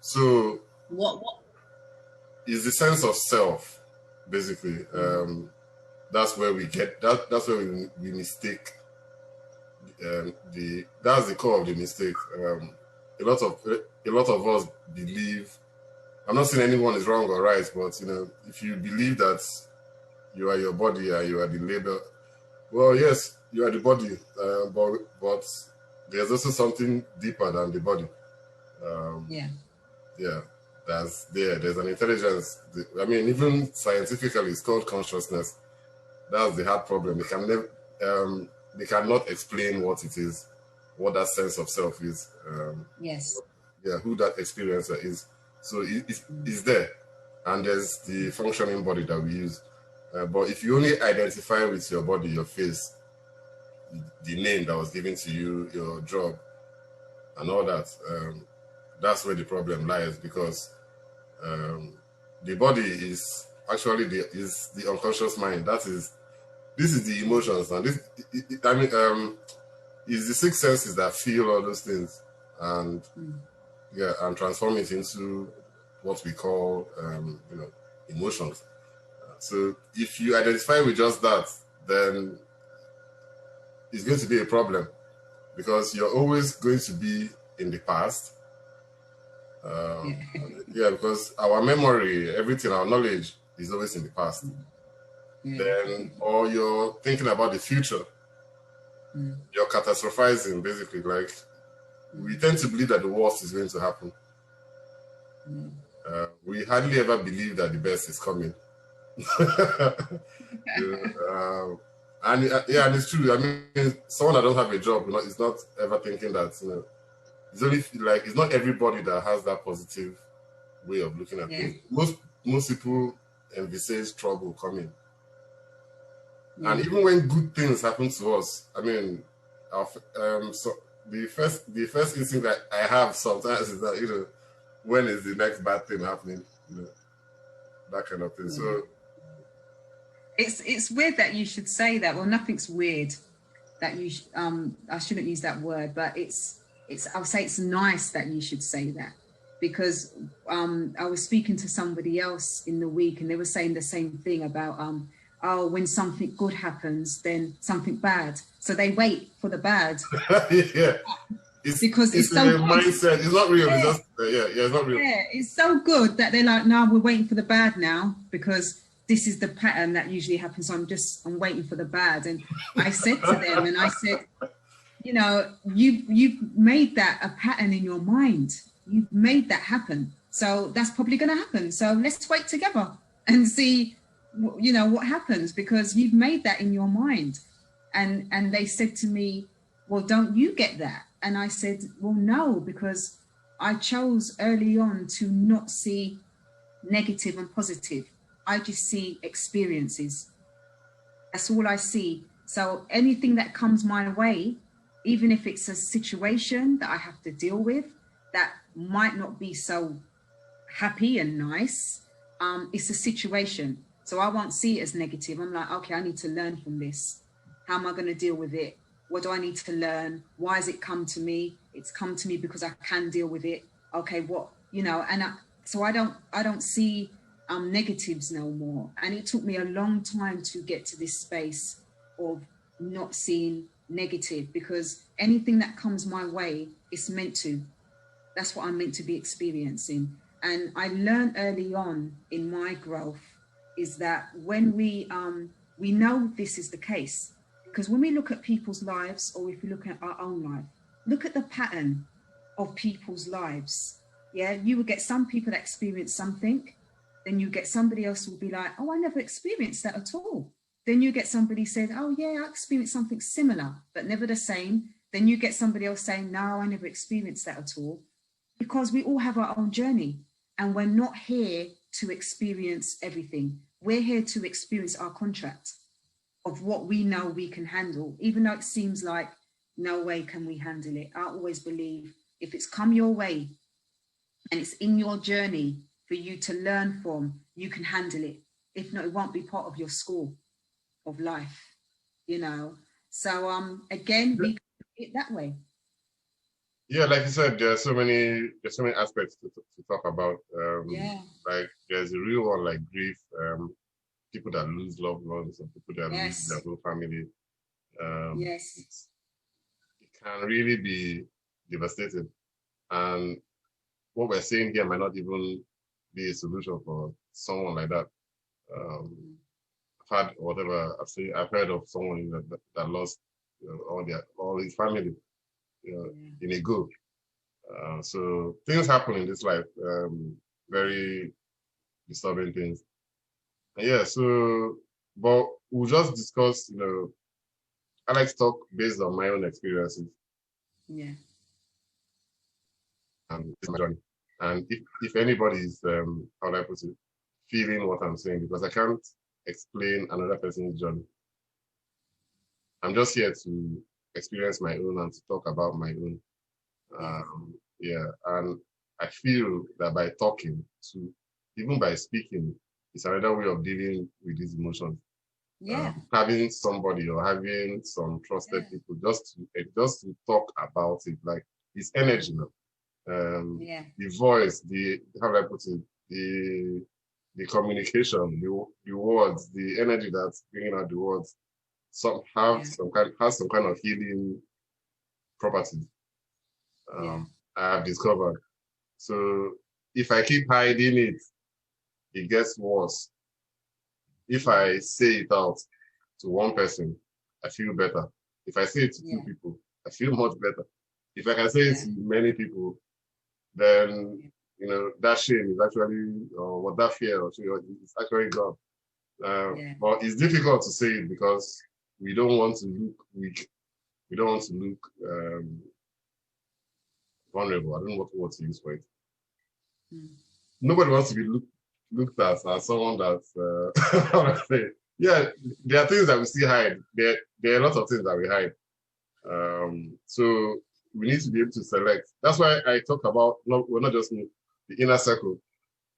So what is the sense of self, basically. That's where we get that. That's where we mistake. That's the core of the mistake. A lot of us believe. I'm not saying anyone is wrong or right, but you know, if you believe that you are your body and you are the label, well, yes, you are the body, but there's also something deeper than the body. There's an intelligence. I mean, even scientifically, it's called consciousness. That's the hard problem. They cannot explain what it is, what that sense of self is. Who that experiencer is. So it's there, and there's the functioning body that we use. But if you only identify with your body, your face, the name that was given to you, your job, and all that, that's where the problem lies, because the body is actually the unconscious mind. This is the emotions, and it's the six senses that feel all those things, and and transform it into what we call emotions. So if you identify with just that, then it's going to be a problem, because you're always going to be in the past. Because our memory, everything, our knowledge is always in the past. Then, or you're thinking about the future. You're catastrophizing, basically. Like, we tend to believe that the worst is going to happen. We hardly ever believe that the best is coming. And it's true. I mean, someone that don't have a job, is not ever thinking that, it's only it's not everybody that has that positive way of looking at things. Most people envisage trouble coming. And even when good things happen to us, I mean, so the first instinct that I have sometimes is that, when is the next bad thing happening? That kind of thing. So it's weird that you should say that. Well, nothing's weird that you I shouldn't use that word, but I'll say it's nice that you should say that, because I was speaking to somebody else in the week, and they were saying the same thing about when something good happens, then something bad. So they wait for the bad. Because it's so mindset. It's not real. It's just, it's not real. Yeah, it's so good that they're like, no, we're waiting for the bad now, because this is the pattern that usually happens. So I'm waiting for the bad. And I said to them, and I said, you've made that a pattern in your mind. You've made that happen. So that's probably going to happen. So let's wait together and see, what happens, because you've made that in your mind. And they said to me, well, don't you get that? And I said, well, no, because I chose early on to not see negative and positive. I just see experiences. That's all I see. So anything that comes my way, even if it's a situation that I have to deal with that might not be so happy and nice, it's a situation. So I won't see it as negative. I'm like, okay, I need to learn from this. How am I going to deal with it? What do I need to learn? Why has it come to me? It's come to me because I can deal with it. Okay, what, you know, and so I don't see negatives no more. And it took me a long time to get to this space of not seeing negative, because anything that comes my way is meant to. That's what I'm meant to be experiencing. And I learned early on in my growth is that when we know this is the case, because when we look at people's lives, or if we look at our own life, look at the pattern of people's lives. Yeah, you will get some people that experience something, then you get somebody else who will be like, oh, I never experienced that at all. Then you get somebody said, oh yeah, I experienced something similar, but never the same. Then you get somebody else saying, no, I never experienced that at all. Because we all have our own journey, and we're not here to experience everything. We're here to experience our contract of what we know we can handle, even though it seems like no way can we handle it. I always believe if it's come your way and it's in your journey for you to learn from, you can handle it. If not, it won't be part of your school of life, you know. So again, we can do it that way. Yeah, like you said, there's so many aspects to talk about. Yeah. Like there's a real one like grief, people that lose loved ones, and people that Yes. lose their whole family. Yes. It can really be devastating. And what we're saying here might not even be a solution for someone like that. I've had whatever I've heard of someone that lost, you know, all his family, you know, in a go. So things happen in this life, very disturbing things. And yeah, so, but we'll just discuss, you know, I like to talk based on my own experiences. Yeah. And it's my journey. And if anybody is, how would I put it, feeling what I'm saying, because I can't explain another person's journey. I'm just here to experience my own and to talk about my own. Yeah, and I feel that by talking to, even by speaking, it's another way of dealing with these emotions. Yeah. Having somebody or having some trusted people just to talk about it, like it's energy now. The voice, how do I put it, the communication, the words, the energy that's bringing out the words, has some kind of healing properties. I have discovered. So if I keep hiding it, it gets worse. If I say it out to one person, I feel better. If I say it to two people, I feel much better. If I can say it to many people, then you know that shame is actually, or what that fear is actually gone. But it's difficult to say it because we don't want to look weak. We don't want to look vulnerable. I don't know what word to use for it. Nobody wants to be looked at as someone that's how do I say it? Yeah, there are things that we still hide. There are a lot of things that we hide. So we need to be able to select. That's why I talk about we're not just me, the inner circle,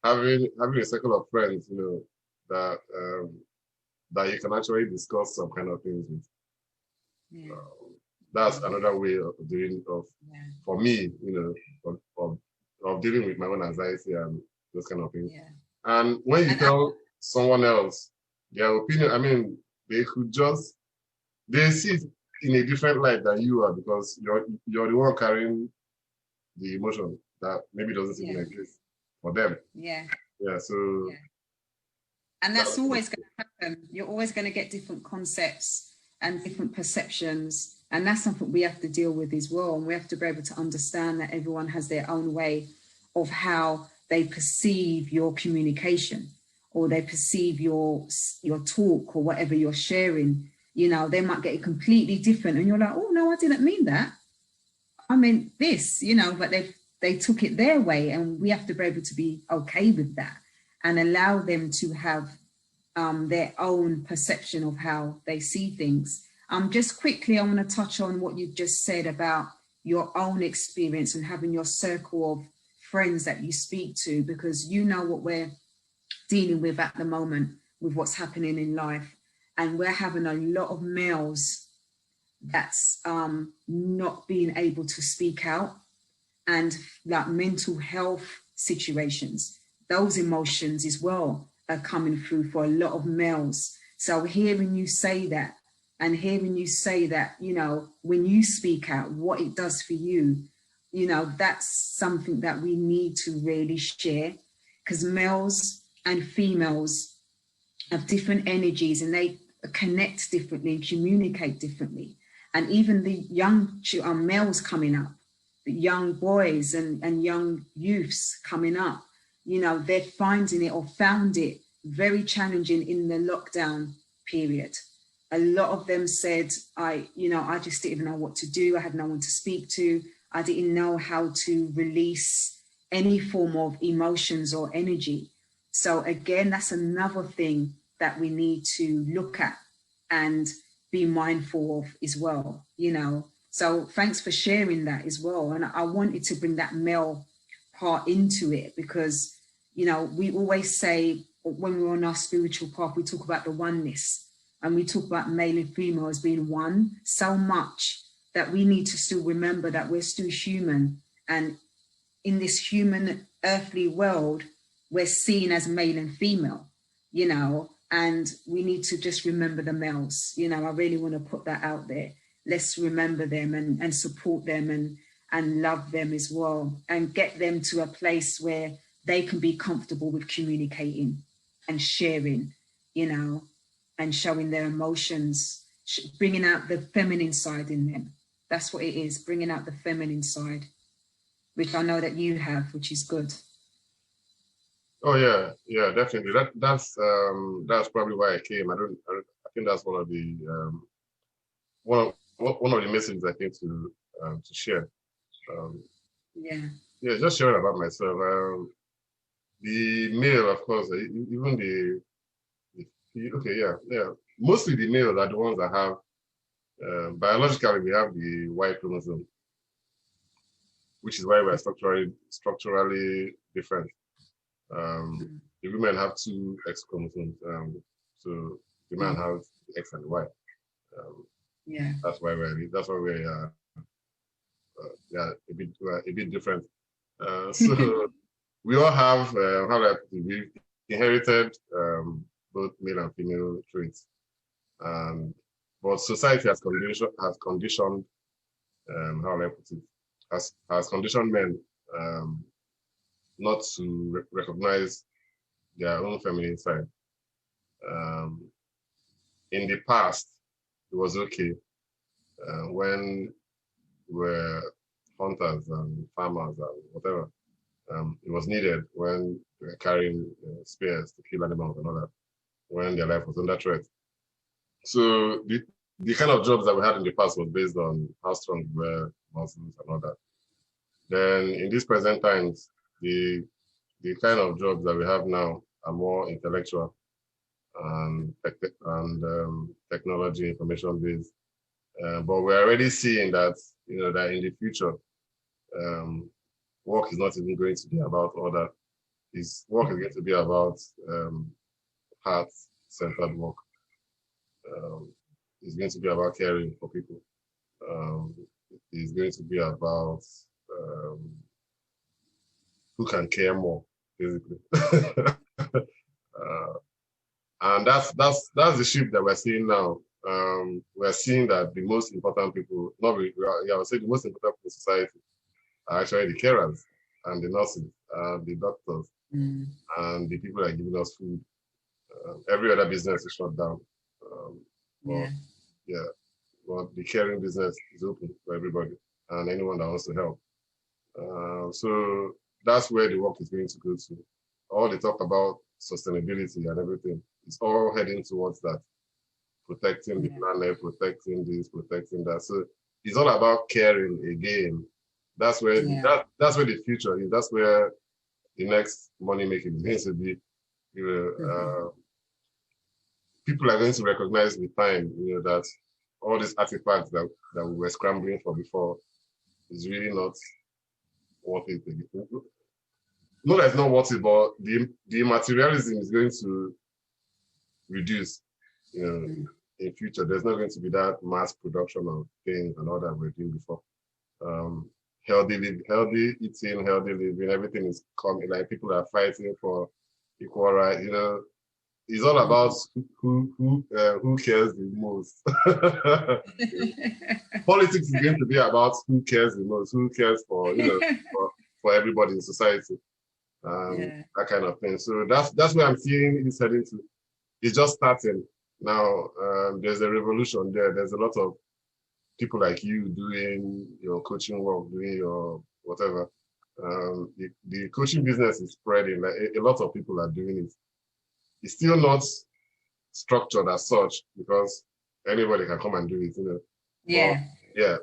having a circle of friends, you know, that you can actually discuss some kind of things with. That's another way of doing for me, you know, of dealing with my own anxiety and those kind of things. And when you tell someone else their opinion, I mean, they see it in a different light than you are, because you're the one carrying the emotion that maybe doesn't even exist for them. So and that's always going to happen. You're always going to get different concepts and different perceptions, and that's something we have to deal with as well. And we have to be able to understand that everyone has their own way of how they perceive your communication, or they perceive your talk, or whatever you're sharing. You know, they might get it completely different, and you're like, oh no, I didn't mean that. I meant this, you know, but they took it their way, and we have to be able to be okay with that and allow them to have their own perception of how they see things. Just quickly, I want to touch on what you just said about your own experience and having your circle of friends that you speak to, because you know what we're dealing with at the moment with what's happening in life. And we're having a lot of males that's not being able to speak out, and like mental health situations, those emotions as well are coming through for a lot of males. So hearing you say that, and hearing you say that, you know, when you speak out, what it does for you, you know, that's something that we need to really share, because males and females have different energies, and they connect differently and communicate differently. And even the young males coming up, the young boys and young youths coming up, you know, they're finding it or found it very challenging in the lockdown period. A lot of them said, I just didn't even know what to do. I had no one to speak to. I didn't know how to release any form of emotions or energy. So again, that's another thing that we need to look at and be mindful of as well, you know. So thanks for sharing that as well. And I wanted to bring that male part into it, because, you know, we always say when we're on our spiritual path, we talk about the oneness, and we talk about male and female as being one so much that we need to still remember that we're still human. And in this human earthly world, we're seen as male and female, you know, and we need to just remember the males. You know, I really want to put that out there. Let's remember them and support them and love them as well, and get them to a place where they can be comfortable with communicating and sharing, you know, and showing their emotions, bringing out the feminine side in them. That's what it is, bringing out the feminine side, which I know that you have, which is good. Oh yeah, definitely. That's probably why I came. I think that's one of the one of the messages I came to share. Yeah, just sharing about myself. The male, of course, even mostly the males are the ones that have biologically we have the Y chromosome, which is why we're structurally different. The women have two X chromosomes, so the man has the X and the Y. That's why we're a bit different. So we all have we inherited both male and female traits, but society has conditioned has conditioned men not to recognize their own feminine side. In the past, it was okay when we're hunters and farmers and whatever. It was needed when they were carrying spears to kill animals and all that, when their life was under threat. So the kind of jobs that we had in the past was based on how strong we were, muscles and all that. Then in these present times, the kind of jobs that we have now are more intellectual and technology, information based. But we're already seeing that, you know, that in the future, work is not even going to be about all that. Work is going to be about heart-centered work. It's going to be about caring for people. It's going to be about who can care more, basically. And that's the shift that we're seeing now. We're seeing that the most important people, I would say the most important people in society are actually the carers and the nurses, the doctors, and the people that are giving us food. Every other business is shut down. But the caring business is open for everybody and anyone that wants to help. So that's where the work is going to go to. All the talk about sustainability and everything is all heading towards that. Protecting the planet, protecting this, protecting that. So it's all about caring again That's where that's where the future is. That's where the next money making is going to be. People are going to recognize with time, that all these artifacts that we were scrambling for before is really not worth it. No, that's not worth it, but the materialism is going to reduce. In future, there's not going to be that mass production of things and all that we're doing before. Healthy eating, healthy living, everything is coming. Like people are fighting for equal rights. It's all about who cares the most. Politics is going to be about who cares the most, who cares for for everybody in society, that kind of thing. So that's where I'm seeing it's heading to. It's just starting now. There's a revolution there. There's a lot of people like you doing your coaching work, doing your whatever. The coaching business is spreading. Like a lot of people are doing it. It's still not structured as such because anybody can come and do it,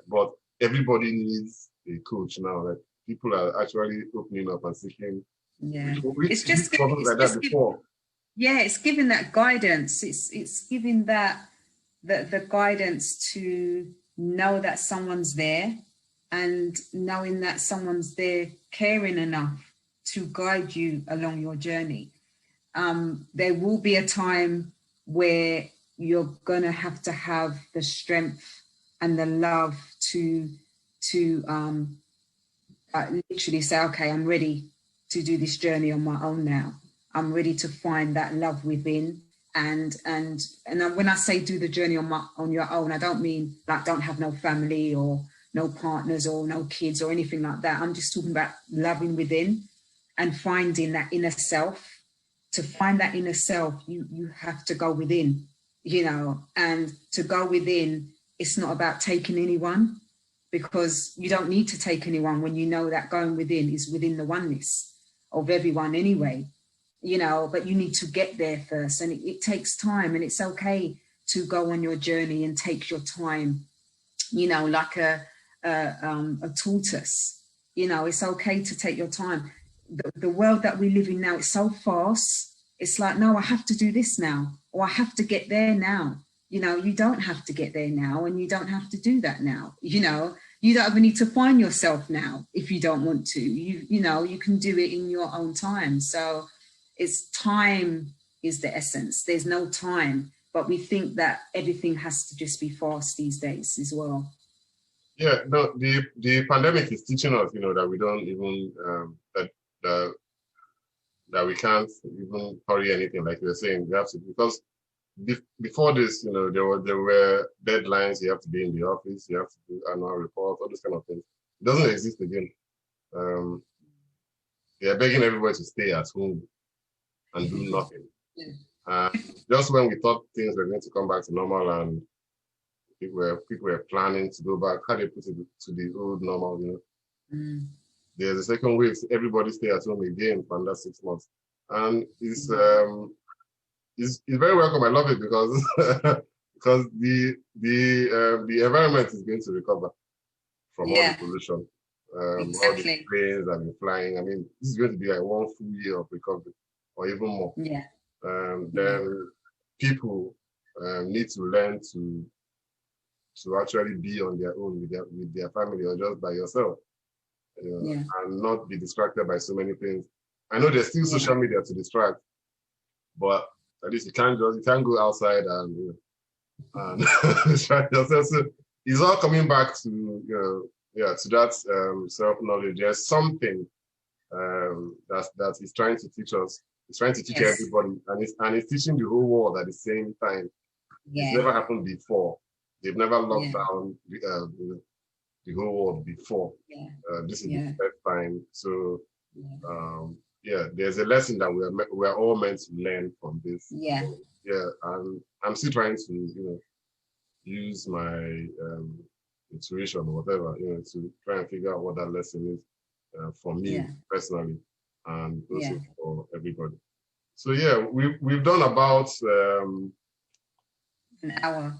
but everybody needs a coach now. Like people are actually opening up and seeking. It's just before. It's giving that guidance. It's giving that the guidance to know that someone's there, and knowing that someone's there caring enough to guide you along your journey. There will be a time where you're gonna have to have the strength and the love to literally say, okay, I'm ready to do this journey on my own now. I'm ready to find that love within. And when I say do the journey on your own, I don't mean like don't have no family or no partners or no kids or anything like that. I'm just talking about loving within and finding that inner self. To find that inner self, you have to go within, and to go within, it's not about taking anyone, because you don't need to take anyone when you know that going within is within the oneness of everyone anyway, but you need to get there first, and it takes time, and it's okay to go on your journey and take your time, like a tortoise, it's okay to take your time. The world that we live in now is so fast. It's like, no, I have to do this now, or I have to get there now. You don't have to get there now, and you don't have to do that now. You don't ever need to find yourself now if you don't want to. You can do it in your own time. So it's time is the essence. There's no time, but we think that everything has to just be fast these days as well. Yeah, no, the pandemic is teaching us, that we don't even that we can't even hurry anything, like you were saying. We have to, because before this, there were deadlines. You have to be in the office. You have to do annual reports, all those kind of things. It doesn't exist again. They're begging everybody to stay at home and do nothing. Just when we thought things were going to come back to normal and people were planning to go back, how they put it to the old normal, There's a second wave. So everybody stay at home again for another 6 months, and it's very welcome. I love it because because the environment is going to recover from all the pollution. Exactly. All the planes have been flying. I mean, this is going to be like 1 full year of recovery, or even more. Then people need to learn to actually be on their own with their family, or just by yourself. And not be distracted by so many things. I know there's still social media to distract, but at least you can't go outside and distract yourself. So it's all coming back to to that self-knowledge. There's something that is trying to teach us. It's trying to teach everybody, and it's teaching the whole world at the same time. It's never happened before. They've never locked down the whole world before. This is the first time. So there's a lesson that we're all meant to learn from this. And I'm still trying to use my intuition or whatever, to try and figure out what that lesson is for me personally, and also for everybody. So we've done about an hour.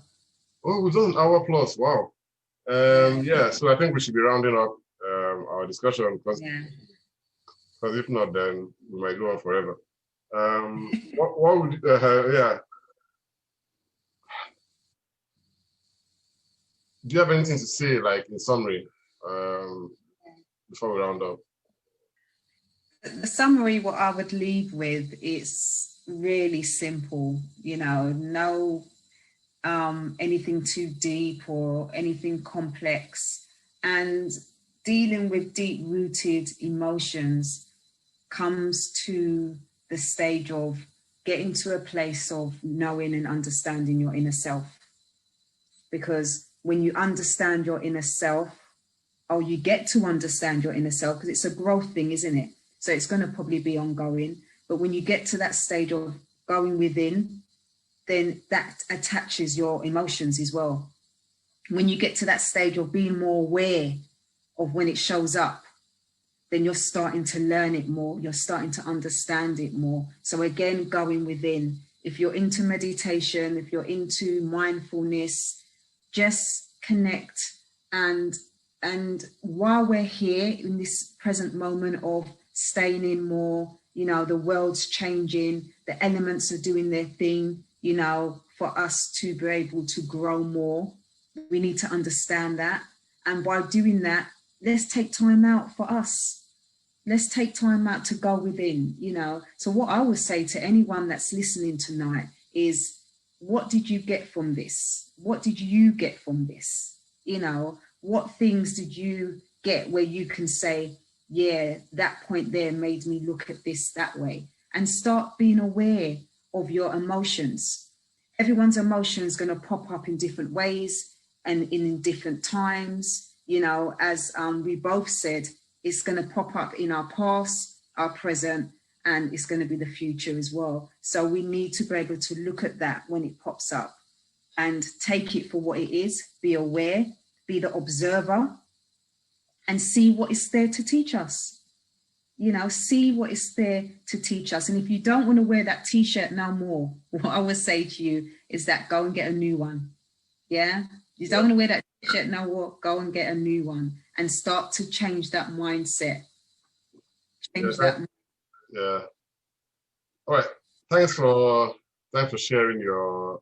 Oh, we've done an hour plus. Wow. So I think we should be rounding up our discussion, because Yeah. if not, then we might go on forever. What would yeah? Do you have anything to say, like in summary, before we round up? The summary, what I would leave with is really simple. You know, no anything too deep or anything complex, and dealing with deep-rooted emotions comes to the stage of getting to a place of knowing and understanding your inner self. Because when you understand your inner self, or you get to understand your inner self, because it's a growth thing, isn't it? So it's going to probably be ongoing. But when you get to that stage of going within, then that attaches your emotions as well. When you get to that stage of being more aware of when it shows up, then you're starting to learn it more. You're starting to understand it more. So again, going within. If you're into meditation, if you're into mindfulness, just connect. And while we're here in this present moment of staying in more, you know, the world's changing, the elements are doing their thing, you know, for us to be able to grow more, we need to understand that. And by doing that, let's take time out for us. Let's take time out to go within, you know. So what I would say to anyone that's listening tonight is, what did you get from this? What did you get from this? You know, what things did you get where you can say, yeah, that point there made me look at this that way? And start being aware of your emotions. Everyone's emotions going to pop up in different ways and in different times. You know, as we both said, it's going to pop up in our past, our present, and it's going to be the future as well. So we need to be able to look at that when it pops up and take it for what it is, be aware, be the observer, and see what is there to teach us. You know, see what is there to teach us. And if you don't want to wear that t-shirt no more, what I would say to you is that go and get a new one. Yeah? You don't want to wear that t-shirt no more, go and get a new one and start to change that mindset. Change that. Yeah. All right. Thanks for sharing your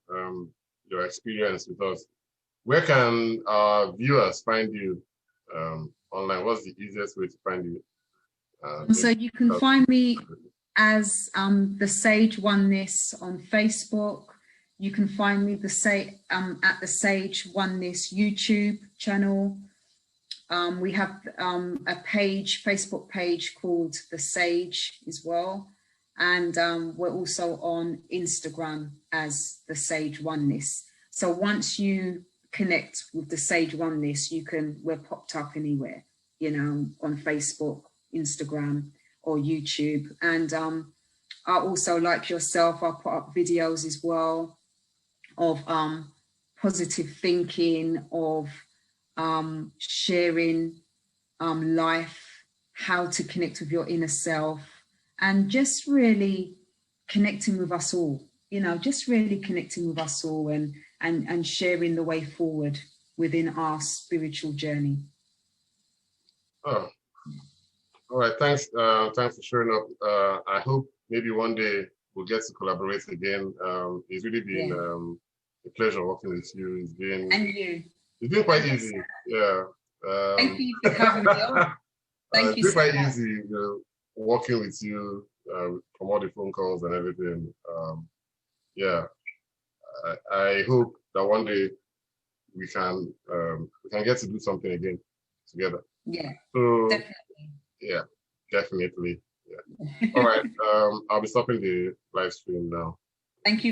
experience with us. Where can our viewers find you online? What's the easiest way to find you? So you can find me as the Sage Oneness on Facebook. You can find me at the Sage Oneness YouTube channel. We have a page, Facebook page called The Sage as well. And we're also on Instagram as The Sage Oneness. So once you connect with The Sage Oneness, we're popped up anywhere, you know, on Facebook, Instagram, or YouTube. And I also, like yourself, I put up videos as well of positive thinking, of sharing life, how to connect with your inner self, and just really connecting with us all, you know, just really connecting with us all and sharing the way forward within our spiritual journey. Oh, all right. Thanks. Thanks for showing up. I hope maybe one day we'll get to collaborate again. It's really been a pleasure working with you. It's been quite easy. Yeah. Thank you for having me on. Thank you. It's been quite easy, you know, working with you from all the phone calls and everything. Yeah. I hope that one day we can get to do something again together. Yeah. So definitely. Yeah, definitely. Yeah. All right. I'll be stopping the live stream now. Thank you.